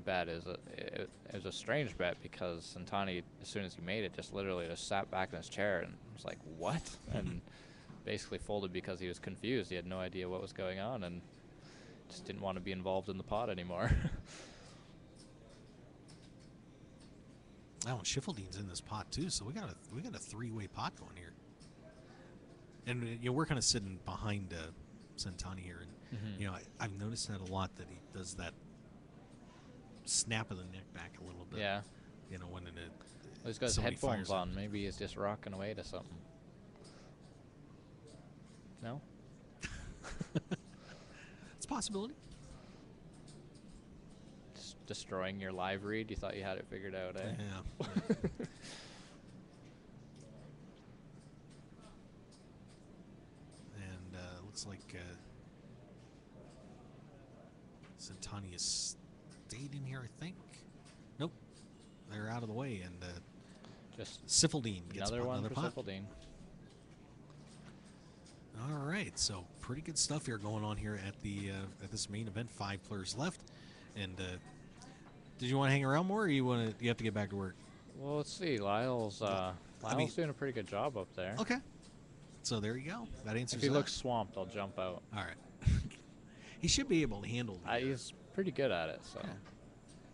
bet. It was a strange bet, because Santani, as soon as he made it, just literally sat back in his chair and was like, what? And basically folded because he was confused. He had no idea what was going on and just didn't want to be involved in the pot anymore. Oh, and Schiffeldien's in this pot too, so we got a 3-way pot going here. And we're kind of sitting behind Santani here, and I've noticed that a lot, that he does that snap of the neck back a little bit. Yeah. You know, when He's got his somebody headphones fires on. Maybe he's just rocking away to something. No? It's a possibility. Just destroying your live read. You thought you had it figured out, eh? Yeah. And looks like Santani has stayed in here, I think. Nope. They're out of the way, and just Siffeldine gets another one for pot. Siffeldine. All right, so pretty good stuff here going on here at the at this main event. 5 players left, and did you want to hang around more, or you have to get back to work? Well, let's see. Lyle's doing a pretty good job up there. Okay, so there you go. That answers. If he that. looks swamped, I'll jump out. All right. He should be able to handle. He's pretty good at it, so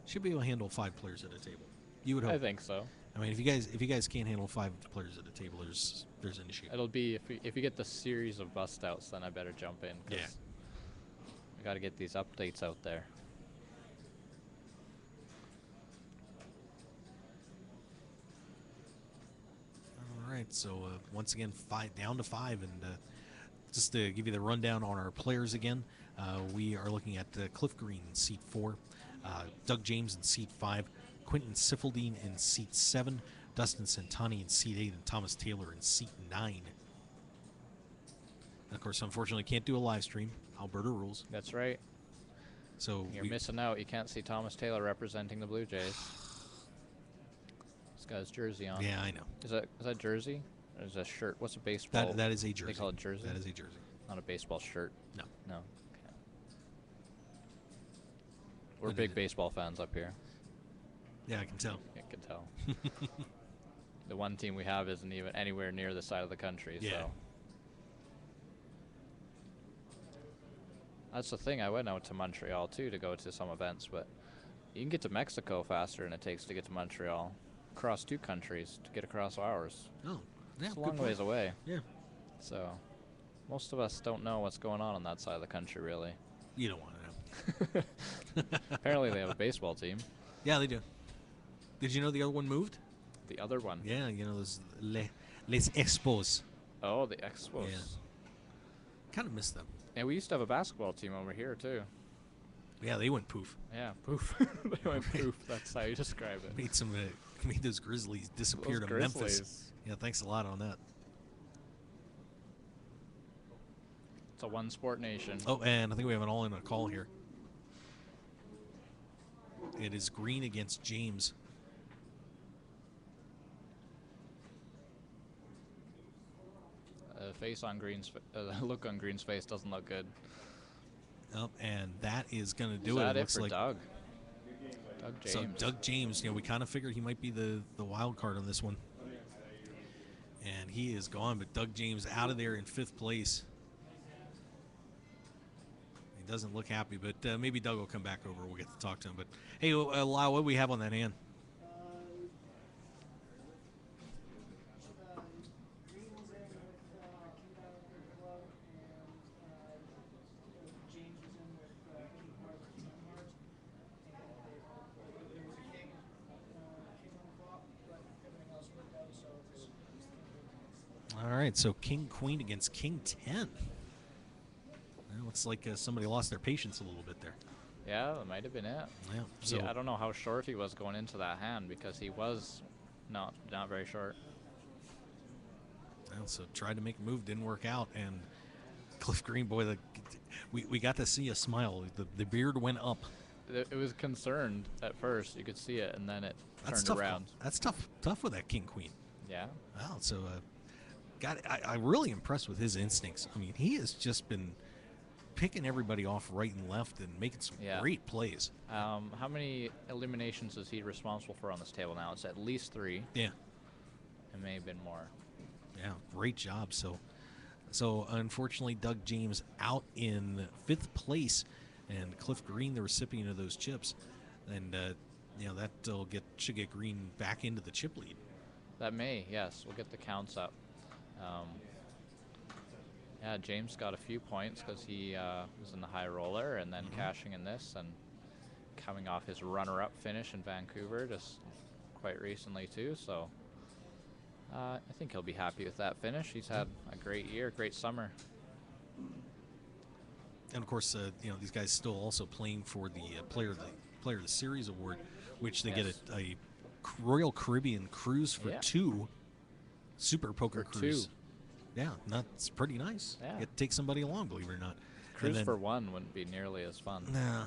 should be able to handle 5 players at a table. You would hope. I think so. I mean, if you guys can't handle 5 players at a table, there's an issue. It'll be if you get the series of bust outs, then I better jump in. Yeah. I got to get these updates out there. All right, so once again, down to 5, and just to give you the rundown on our players again, we are looking at Cliff Green in seat 4, Doug James in seat 5, Quentin Siffeldine in seat 7, Dustin Santani in seat 8, and Thomas Taylor in seat 9. And of course, unfortunately, can't do a live stream. Alberta rules. That's right. So you're missing out. You can't see Thomas Taylor representing the Blue Jays. He's got his jersey on. Yeah, I know. Is that jersey? Or is that shirt? What's a baseball? That is a jersey. They call it jersey? That is a jersey. Not a baseball shirt? No. No. Okay. We're big baseball fans up here. Yeah, I can tell. I can tell. The one team we have isn't even anywhere near the side of the country, yeah. So. That's the thing. I went out to Montreal, too, to go to some events, but you can get to Mexico faster than it takes to get to Montreal. Across 2 countries to get across ours. Oh, yeah. It's a long ways away. Yeah. So, most of us don't know what's going on that side of the country, really. You don't want to know. Apparently, they have a baseball team. Yeah, they do. Did you know the other one moved? The other one? Yeah, you know, those Les Expos. Oh, the Expos. Yeah. Kind of miss them. And we used to have a basketball team over here, too. Yeah, they went poof. Yeah, poof. They went poof. That's how you describe it. Made those Grizzlies disappear to Memphis. Yeah, thanks a lot on that. It's a one-sport nation. Oh, and I think we have an all-in a call here. It is Green against James. The look on Green's face doesn't look good. Oh, and that is going to do it. It looks like Doug. Doug James. So Doug James, we kind of figured he might be the wild card on this one. And he is gone, but Doug James out of there in 5th place. He doesn't look happy, but maybe Doug will come back over. We'll get to talk to him. But hey, Lyle, what do we have on that hand? All right, so King Queen against King 10. Well, looks like somebody lost their patience a little bit there. Yeah, that might have been it. Yeah. So I don't know how short he was going into that hand because he was not very short. Well, so tried to make a move, didn't work out, and Cliff Green, boy, we got to see a smile. The beard went up. It was concerned at first. You could see it, and then it turned tough. around. That's tough with that King Queen. Yeah. Wow. So, I'm really impressed with his instincts. I mean, he has just been picking everybody off right and left and making some great plays. How many eliminations is he responsible for on this table now? It's at least 3. Yeah. It may have been more. Yeah, great job. So unfortunately, Doug James out in 5th place, and Cliff Green, the recipient of those chips, and that should get Green back into the chip lead. That may, yes. We'll get the counts up. James got a few points because he was in the high roller and then cashing in this, and coming off his runner-up finish in Vancouver just quite recently too. So I think he'll be happy with that finish. He's had a great year, great summer. And of course, these guys still also playing for the Player of the Series award, which they get a Royal Caribbean cruise for 2 Super Poker cruise. 2. Yeah, that's pretty nice. Yeah. You take somebody along, believe it or not. Cruise for 1 wouldn't be nearly as fun. Nah.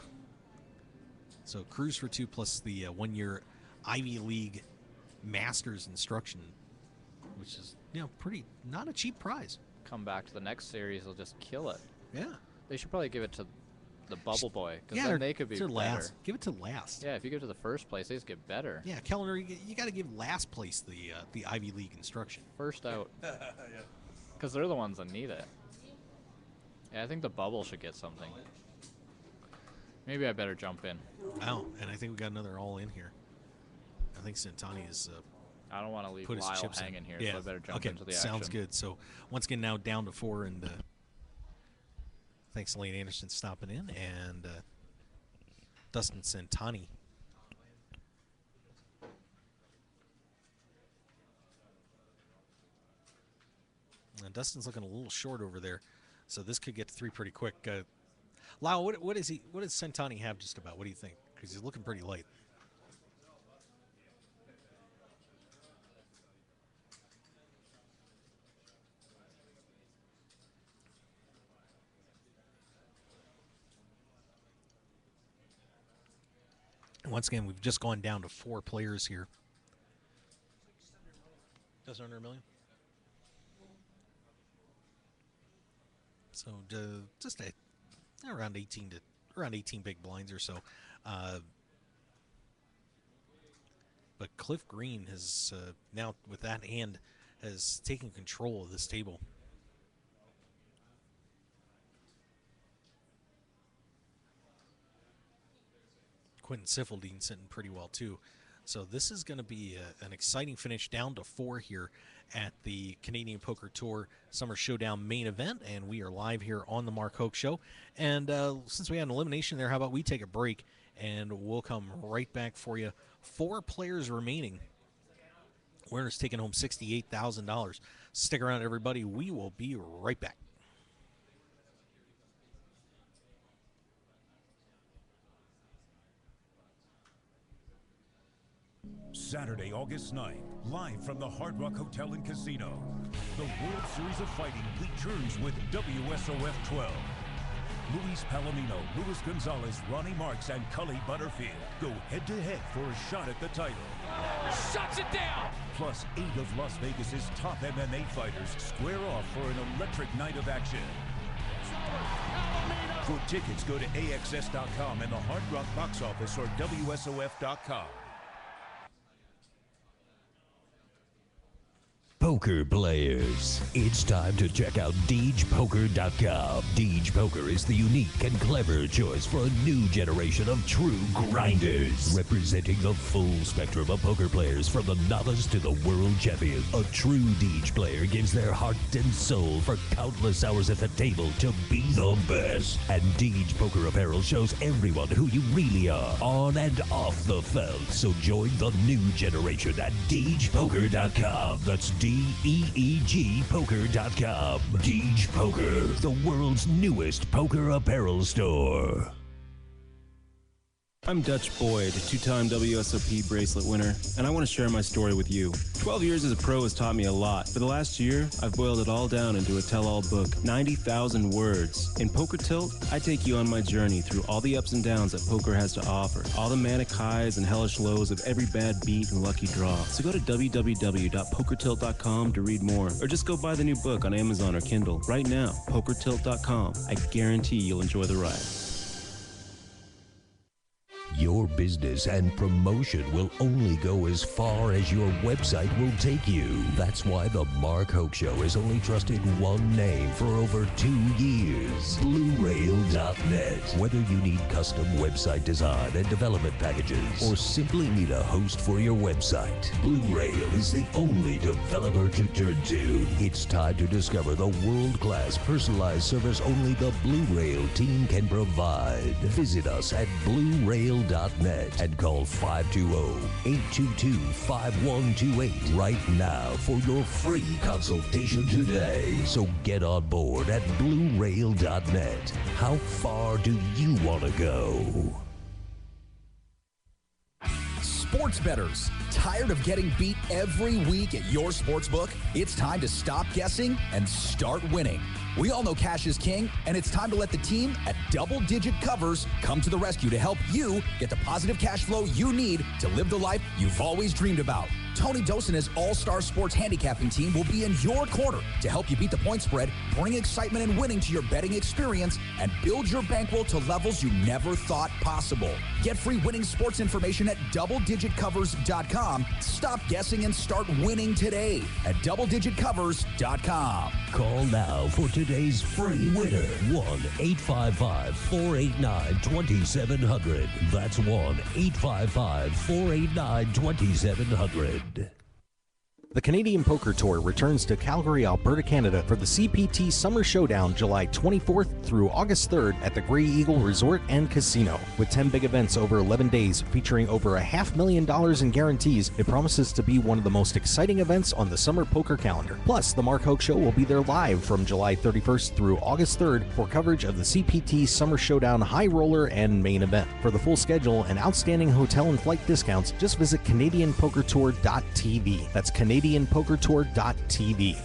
So cruise for 2 plus the 1-year Ivy League Masters instruction, which is pretty not a cheap prize. Come back to the next series, they'll just kill it. Yeah. They should probably give it to the Bubble Boy, because then they could be better. Last. Give it to last. Yeah, if you give it to the first place, they just get better. Yeah, Kellner, you got to give last place the Ivy League instruction. First out. Because they're the ones that need it. Yeah, I think the Bubble should get something. Maybe I better jump in. Oh, and I think we got another all in here. I think Santani is. I don't want to leave put his Lyle chips hanging here, yeah. so I better jump into the action. Sounds good. So once again, now down to 4, and thanks to Lane Anderson stopping in, and Dustin Santani. And Dustin's looking a little short over there, so this could get to 3 pretty quick. Lyle, what does Santani have just about? What do you think? Because he's looking pretty light. Once again, we've just gone down to 4 players here. Just under $1 million. So just around 18 big blinds or so. But Cliff Green has now, with that hand, has taken control of this table. Quentin Siffeldine sitting pretty well too. So this is going to be an exciting finish, down to 4 here at the Canadian Poker Tour Summer Showdown main event, and we are live here on the Mark Hoke Show. And since we had an elimination there, how about we take a break, and we'll come right back for you. 4 players remaining. Winner's taking home $68,000. Stick around, everybody. We will be right back. Saturday, August 9th, live from the Hard Rock Hotel and Casino. The World Series of Fighting returns with WSOF 12. Luis Palomino, Luis Gonzalez, Ronnie Marks, and Cully Butterfield go head-to-head for a shot at the title. Shuts it down! Plus 8 of Las Vegas's top MMA fighters square off for an electric night of action. For tickets, go to AXS.com and the Hard Rock box office or WSOF.com. Poker players, it's time to check out DeegePoker.com. Deej Poker is the unique and clever choice for a new generation of true grinders, representing the full spectrum of poker players from the novice to the world champion. A true Deej player gives their heart and soul for countless hours at the table to be the best. And Deej Poker Apparel shows everyone who you really are, on and off the felt. So join the new generation at DeegePoker.com. That's DEEG Poker.com. Deej Poker, the world's newest poker apparel store. I'm Dutch Boyd, 2-time WSOP bracelet winner, and I want to share my story with you. 12 years as a pro has taught me a lot. For the last year, I've boiled it all down into a tell-all book, 90,000 words. In Poker Tilt, I take you on my journey through all the ups and downs that poker has to offer, all the manic highs and hellish lows of every bad beat and lucky draw. So go to www.pokertilt.com to read more, or just go buy the new book on Amazon or Kindle right now, pokertilt.com. I guarantee you'll enjoy the ride. Your business and promotion will only go as far as your website will take you. That's why the Mark Hoke Show has only trusted one name for over 2 years, BlueRail.net. Whether you need custom website design and development packages, or simply need a host for your website, Blue Rail is the only developer to turn to. It's time to discover the world-class personalized service only the Blue Rail team can provide. Visit us at BlueRail.net BlueRail.net and call 520-822-5128 right now for your free consultation today. So get on board at BlueRail.net. How far do you want to go? Sports bettors, tired of getting beat every week at your sportsbook? It's time to stop guessing and start winning. We all know cash is king, and it's time to let the team at Double Digit Covers come to the rescue to help you get the positive cash flow you need to live the life you've always dreamed about. Tony Dos and his all-star sports handicapping team will be in your corner to help you beat the point spread, bring excitement and winning to your betting experience, and build your bankroll to levels you never thought possible. Get free winning sports information at doubledigitcovers.com. Stop guessing and start winning today at doubledigitcovers.com. Call now for today's free winner. 1-855-489-2700. That's 1-855-489-2700. The Canadian Poker Tour returns to Calgary, Alberta, Canada for the CPT Summer Showdown July 24th through August 3rd at the Grey Eagle Resort and Casino. With 10 big events over 11 days featuring over $500,000 in guarantees, it promises to be one of the most exciting events on the summer poker calendar. Plus, the Mark Hoke Show will be there live from July 31st through August 3rd for coverage of the CPT Summer Showdown High Roller and Main Event. For the full schedule and outstanding hotel and flight discounts, just visit CanadianPokerTour.tv. That's CanadianPokerTour.tv.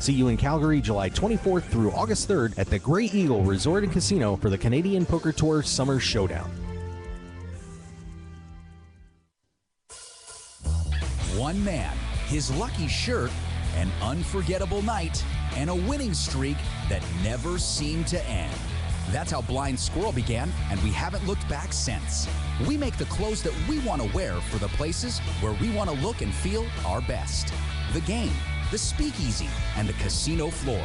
See you in Calgary July 24th through August 3rd at the Grey Eagle Resort and Casino for the Canadian Poker Tour Summer Showdown. One man, his lucky shirt, an unforgettable night, and a winning streak that never seemed to end. That's how Blind Squirrel began, and we haven't looked back since. We make the clothes that we want to wear for the places where we want to look and feel our best. The game, the speakeasy, and the casino floor.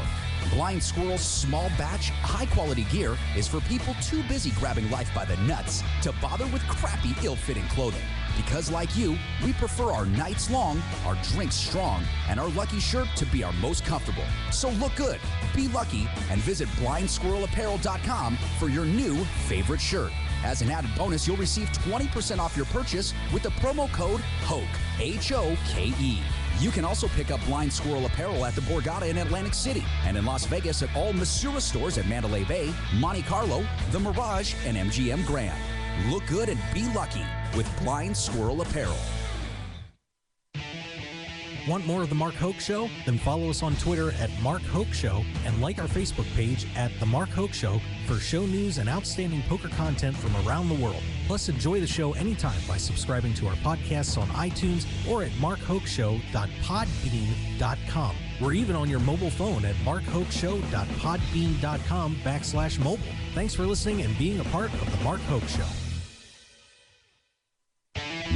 Blind Squirrel's small batch, high-quality gear is for people too busy grabbing life by the nuts to bother with crappy, ill-fitting clothing. Because like you, we prefer our nights long, our drinks strong, and our lucky shirt to be our most comfortable. So look good, be lucky, and visit BlindSquirrelApparel.com for your new favorite shirt. As an added bonus, you'll receive 20% off your purchase with the promo code HOKE, H-O-K-E. You can also pick up Blind Squirrel apparel at the Borgata in Atlantic City and in Las Vegas at all Masura stores at Mandalay Bay, Monte Carlo, The Mirage, and MGM Grand. Look good and be lucky with Blind Squirrel Apparel. Want more of The Mark Hoke Show? Then follow us on Twitter at Mark Hoke Show and like our Facebook page at The Mark Hoke Show for show news and outstanding poker content from around the world. Plus, enjoy the show anytime by subscribing to our podcasts on iTunes or at markhokeshow.podbean.com. We're even on your mobile phone at markhokeshow.podbean.com/mobile. Thanks for listening and being a part of The Mark Hoke Show.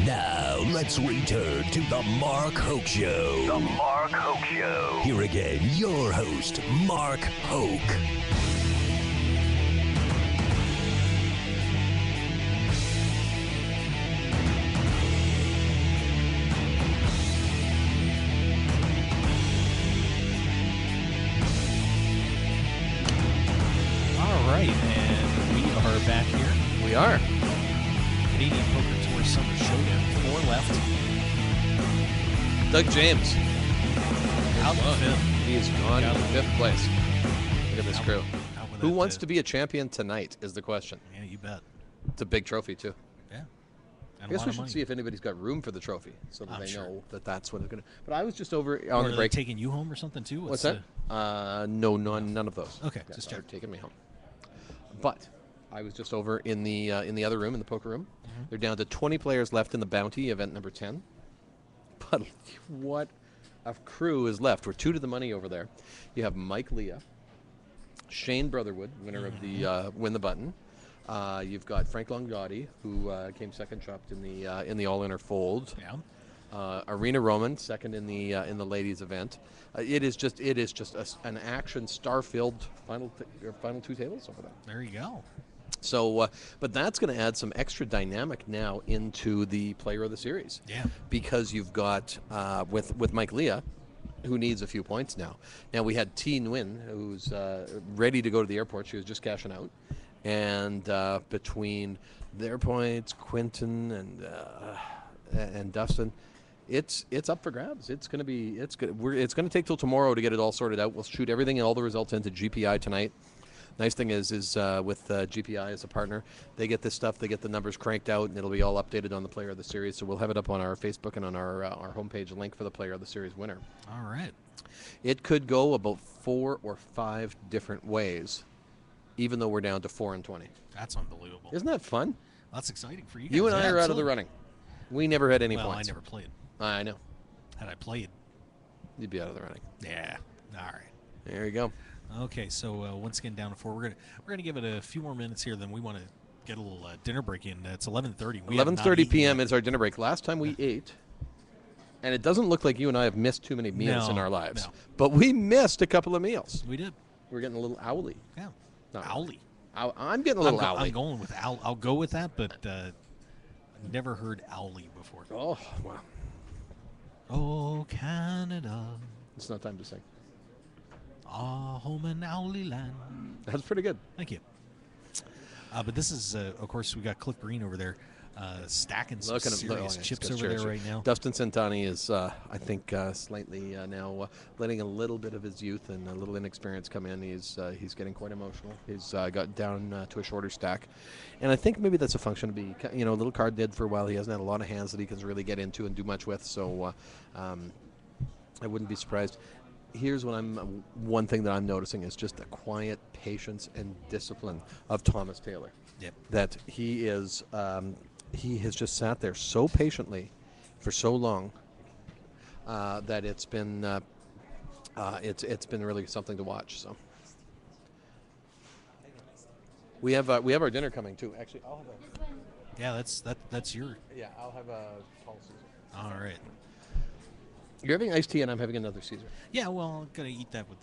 Now, let's return to The Mark Hoke Show. The Mark Hoke Show. Here again, your host, Mark Hoke. All right, and we are back here. We are. Canadian Poker Tour Summer Showdown. 4 left. Doug James. Out in fifth. He is gone Got in him. 5th place. Look at this crew. Out with Who that, wants to be a champion tonight is the question. Yeah, you bet. It's a big trophy, too. Yeah. I And a guess lot we of should money. see if anybody's got room for the trophy so that I'm they sure. know that that's what it's going to. But I was just over Or on are the they break. taking you home or something too? What's that? No, none of those. Okay, Yeah, just they're check. taking me home. But I was just over in the other room, in the poker room. Mm-hmm. They're down to 20 players left in the bounty, event number 10. But what a crew is left. We're 2 to the money over there. You have Mike Leah, Shane Brotherwood, winner of the Win the Button. You've got Frank Longotti, who came second chopped in the All-Inner Fold. Yeah. Arena Roman, second in the ladies event. It is just an action star-filled final 2 tables over there. There you go. So, but that's going to add some extra dynamic now into the player of the series. Yeah. Because you've got with Mike Leah, who needs a few points now. Now we had T. Nguyen, who's ready to go to the airport. She was just cashing out. and between their points, Quinton and Dustin, it's up for grabs. It's going to take till tomorrow to get it all sorted out. We'll shoot everything and all the results into GPI tonight. Nice thing is with GPI as a partner, they get this stuff, they get the numbers cranked out, and it'll be all updated on the Player of the Series. So we'll have it up on our Facebook and on our homepage, a link for the Player of the Series winner. All right. It could go about 4 or 5 different ways, even though we're down to 4 and 20. That's unbelievable. Isn't that fun? That's exciting for you guys. You and I Yeah, are out of the absolutely. running. We never had any Well, points. I never played. I know. Had I played, You'd be out of the running. yeah. All right. There you go. Okay, so once again down to 4. We're gonna give it a few more minutes here. Then we want to get a little dinner break in. It's 11:30. 11:30 p.m. is our dinner break. Last time we ate, and it doesn't look like you and I have missed too many meals in our lives, no. but we missed a couple of meals. We did. We're getting a little owly. Yeah. No. Owly. I'm getting a little owly. I'm going with owl. I'll go with that, but I've never heard owly before. Oh, wow. Oh, Canada. It's not time to sing. Ah, home in owly land. That's pretty good. Thank you. But this is, of course, we got Cliff Green over there stacking some serious chips over there right now. Dustin Santani is, I think, slightly now letting a little bit of his youth and a little inexperience come in. He's getting quite emotional. He's got down to a shorter stack, and I think maybe that's a function of being, a little card dead for a while. He hasn't had a lot of hands that he can really get into and do much with. So I wouldn't be surprised. Here's what one thing that I'm noticing is just the quiet patience and discipline of Thomas Taylor. Yep. That he is, he has just sat there so patiently for so long that it's been really something to watch. So we have our dinner coming too. Actually, I'll have a. Yeah, that's your. Yeah, I'll have a tall Caesar. All right. You're having iced tea, and I'm having another Caesar. Yeah, well, I'm gonna eat that with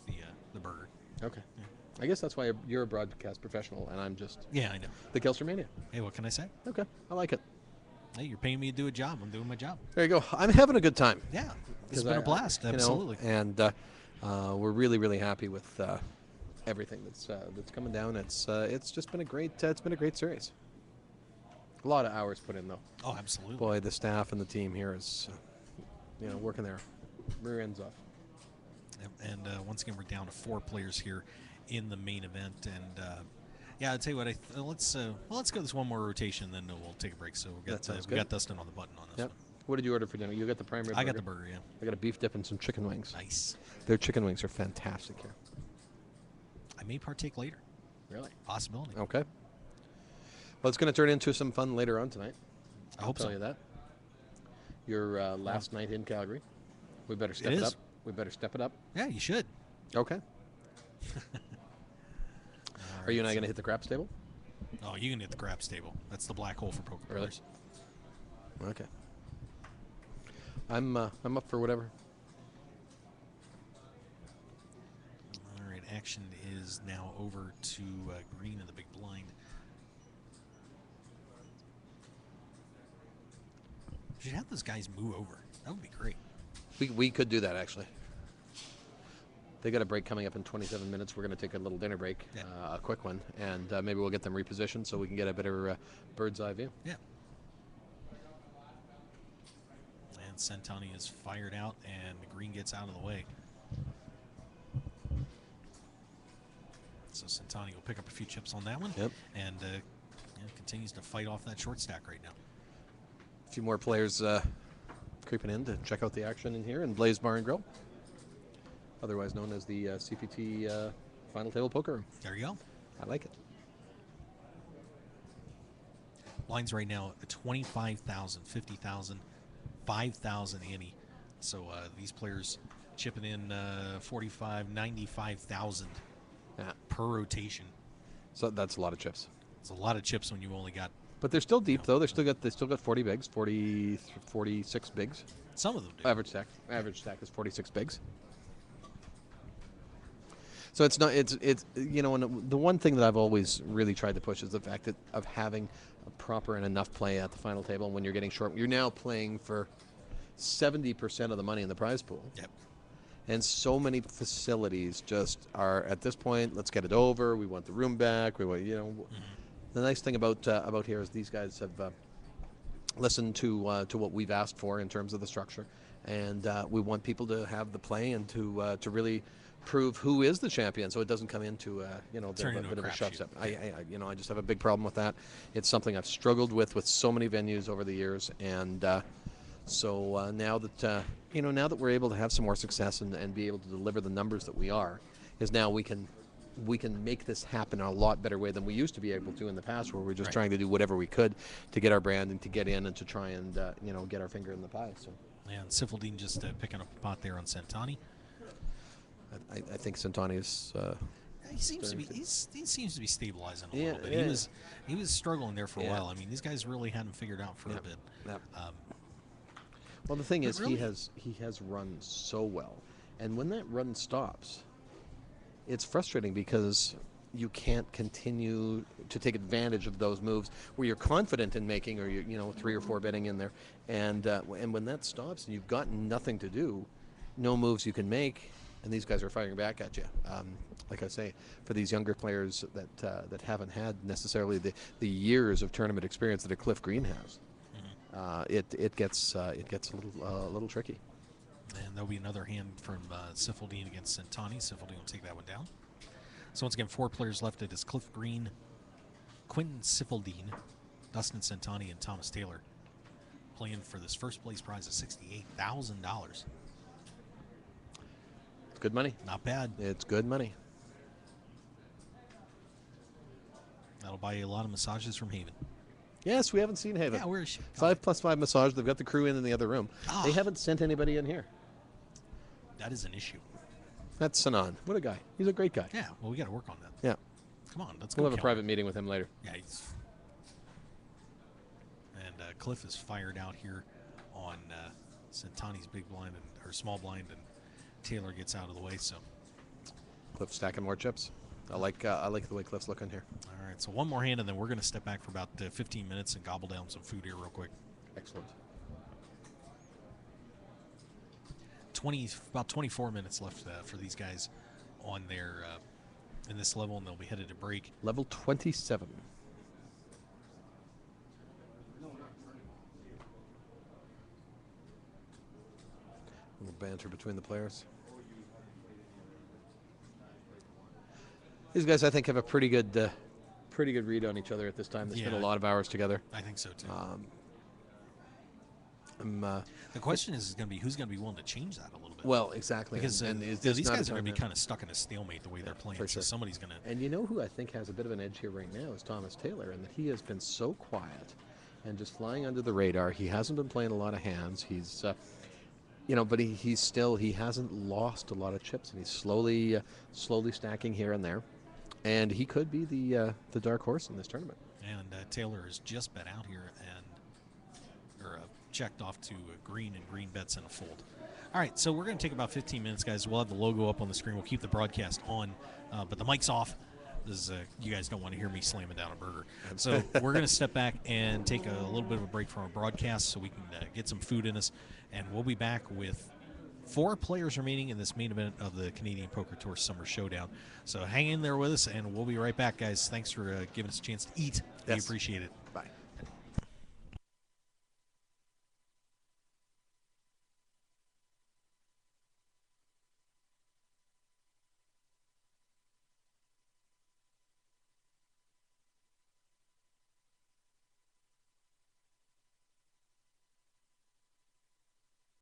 the burger. Okay. Yeah. I guess that's why you're a broadcast professional, and I'm just. Yeah, I know. The Kelstermania. Hey, what can I say? Okay, I like it. Hey, you're paying me to do a job. I'm doing my job. There you go. I'm having a good time. Yeah, it's been a blast. Absolutely. And we're really, really happy with everything that's coming down. It's just been a great series. A lot of hours put in though. Oh, absolutely. Boy, the staff and the team here is working their rear ends off. And once again, we're down to 4 players here in the main event. And yeah, I'll tell you what. Let's go this one more rotation, then we'll take a break. So we got Dustin on the button on this one. What did you order for dinner? You got the prime rib burger? I got the burger, yeah. I got a beef dip and some chicken wings. Nice. Their chicken wings are fantastic here. I may partake later. Really? Possibility. Okay. Well, it's going to turn into some fun later on tonight. I hope I'll tell so. you that. Your last night in Calgary. We better step it up. We better step it up. Yeah, you should. Okay. Are you and I going to hit the craps table? Oh, you can hit the craps table. That's the black hole for poker players. Okay. I'm up for whatever. All right, action is now over to Green in the big blind. We should have those guys move over. That would be great. We could do that, actually. They got a break coming up in 27 minutes. We're going to take a little dinner break, a quick one, and maybe we'll get them repositioned so we can get a better bird's eye view. Yeah. And Santani is fired out, and Green gets out of the way. So Santani will pick up a few chips on that one. Yep. And continues to fight off that short stack right now. A few more players creeping in to check out the action in here in Blaze Bar and Grill, otherwise known as the CPT Final Table Poker Room. There you go. I like it. Lines right now at 25,000, 50,000, 5,000 ante. So these players chipping in 45, 95,000 per rotation. So that's a lot of chips. It's a lot of chips when you only got. But they're still deep though. They still got 40 bigs, 46 bigs. Some of them do. Average stack is 46 bigs. So it's not. It's and the one thing that I've always really tried to push is the fact of having a proper and enough play at the final table. When you're getting short, you're now playing for 70% of the money in the prize pool. Yep. And so many facilities just are at this point. Let's get it over. We want the room back. We want, The nice thing about here is these guys have listened to what we've asked for in terms of the structure, and we want people to have the play and to really prove who is the champion, so it doesn't come into a bit of a shove step. I just have a big problem with that. It's something I've struggled with so many venues over the years, and so now that we're able to have some more success and be able to deliver the numbers that we are, is now we can make this happen in a lot better way than we used to be able to in the past, where we're just trying to do whatever we could to get our brand and to get in and to try and get our finger in the pie. So yeah, and Siffeldine just picking up a pot there on Santani. I think Santani is. He seems to be stabilizing a little bit. He was struggling there for a while. I mean, these guys really hadn't figured out for a bit. Yep. Well, the thing is, he has run so well, and when that run stops, it's frustrating because you can't continue to take advantage of those moves where you're confident in making, or you're 3 or 4 betting in there, and when that stops and you've got nothing to do, no moves you can make. And these guys are firing back at you. Like I say, for these younger players that haven't had necessarily the years of tournament experience that a Cliff Green has, it gets a little tricky. And there'll be another hand from Siffeldine against Santani. Siffeldine will take that one down. So once again, 4 players left. It is Cliff Green, Quentin Siffeldine, Dustin Santani, and Thomas Taylor playing for this first place prize of $68,000. Good money. Not bad. It's good money. That'll buy you a lot of massages from Haven. Yes, we haven't seen Haven. Yeah, where is she? 5+5 massage. They've got the crew in the other room. Oh. They haven't sent anybody in here. That is an issue. That's Sanan. What a guy. He's a great guy. Yeah, well, we got to work on that. Yeah. Come on, let's go. We'll have a private meeting with him later. Yeah. And Cliff is fired out here on Santani's big blind or small blind, and Taylor gets out of the way. So Cliff stacking more chips. I like the way Cliff's looking here. All right, so one more hand, and then we're going to step back for about 15 minutes and gobble down some food here real quick. Excellent. About 24 minutes left for these guys on their in this level, and they'll be headed to break. Level 27. A little banter between the players. These guys, I think, have a pretty good read on each other at this time. They spent a lot of hours together. I think so too. The question is going to be who's going to be willing to change that a little bit. Well, exactly. Because these guys are going to be kind of stuck in a stalemate the way they're playing. For sure. So somebody's going to. And you know who I think has a bit of an edge here right now is Thomas Taylor, and that he has been so quiet and just flying under the radar. He hasn't been playing a lot of hands. He's, but he hasn't lost a lot of chips, and he's slowly stacking here and there. And he could be the dark horse in this tournament. And Taylor has just bet out here or checked off to green, and green bets in a fold. All right, so we're going to take about 15 minutes, guys. We'll have the logo up on the screen. We'll keep the broadcast on, but the mic's off. You guys don't want to hear me slamming down a burger. So we're going to step back and take a little bit of a break from our broadcast so we can get some food in us. And we'll be back with 4 players remaining in this main event of the Canadian Poker Tour Summer Showdown. So hang in there with us, and we'll be right back, guys. Thanks for giving us a chance to eat. We appreciate it.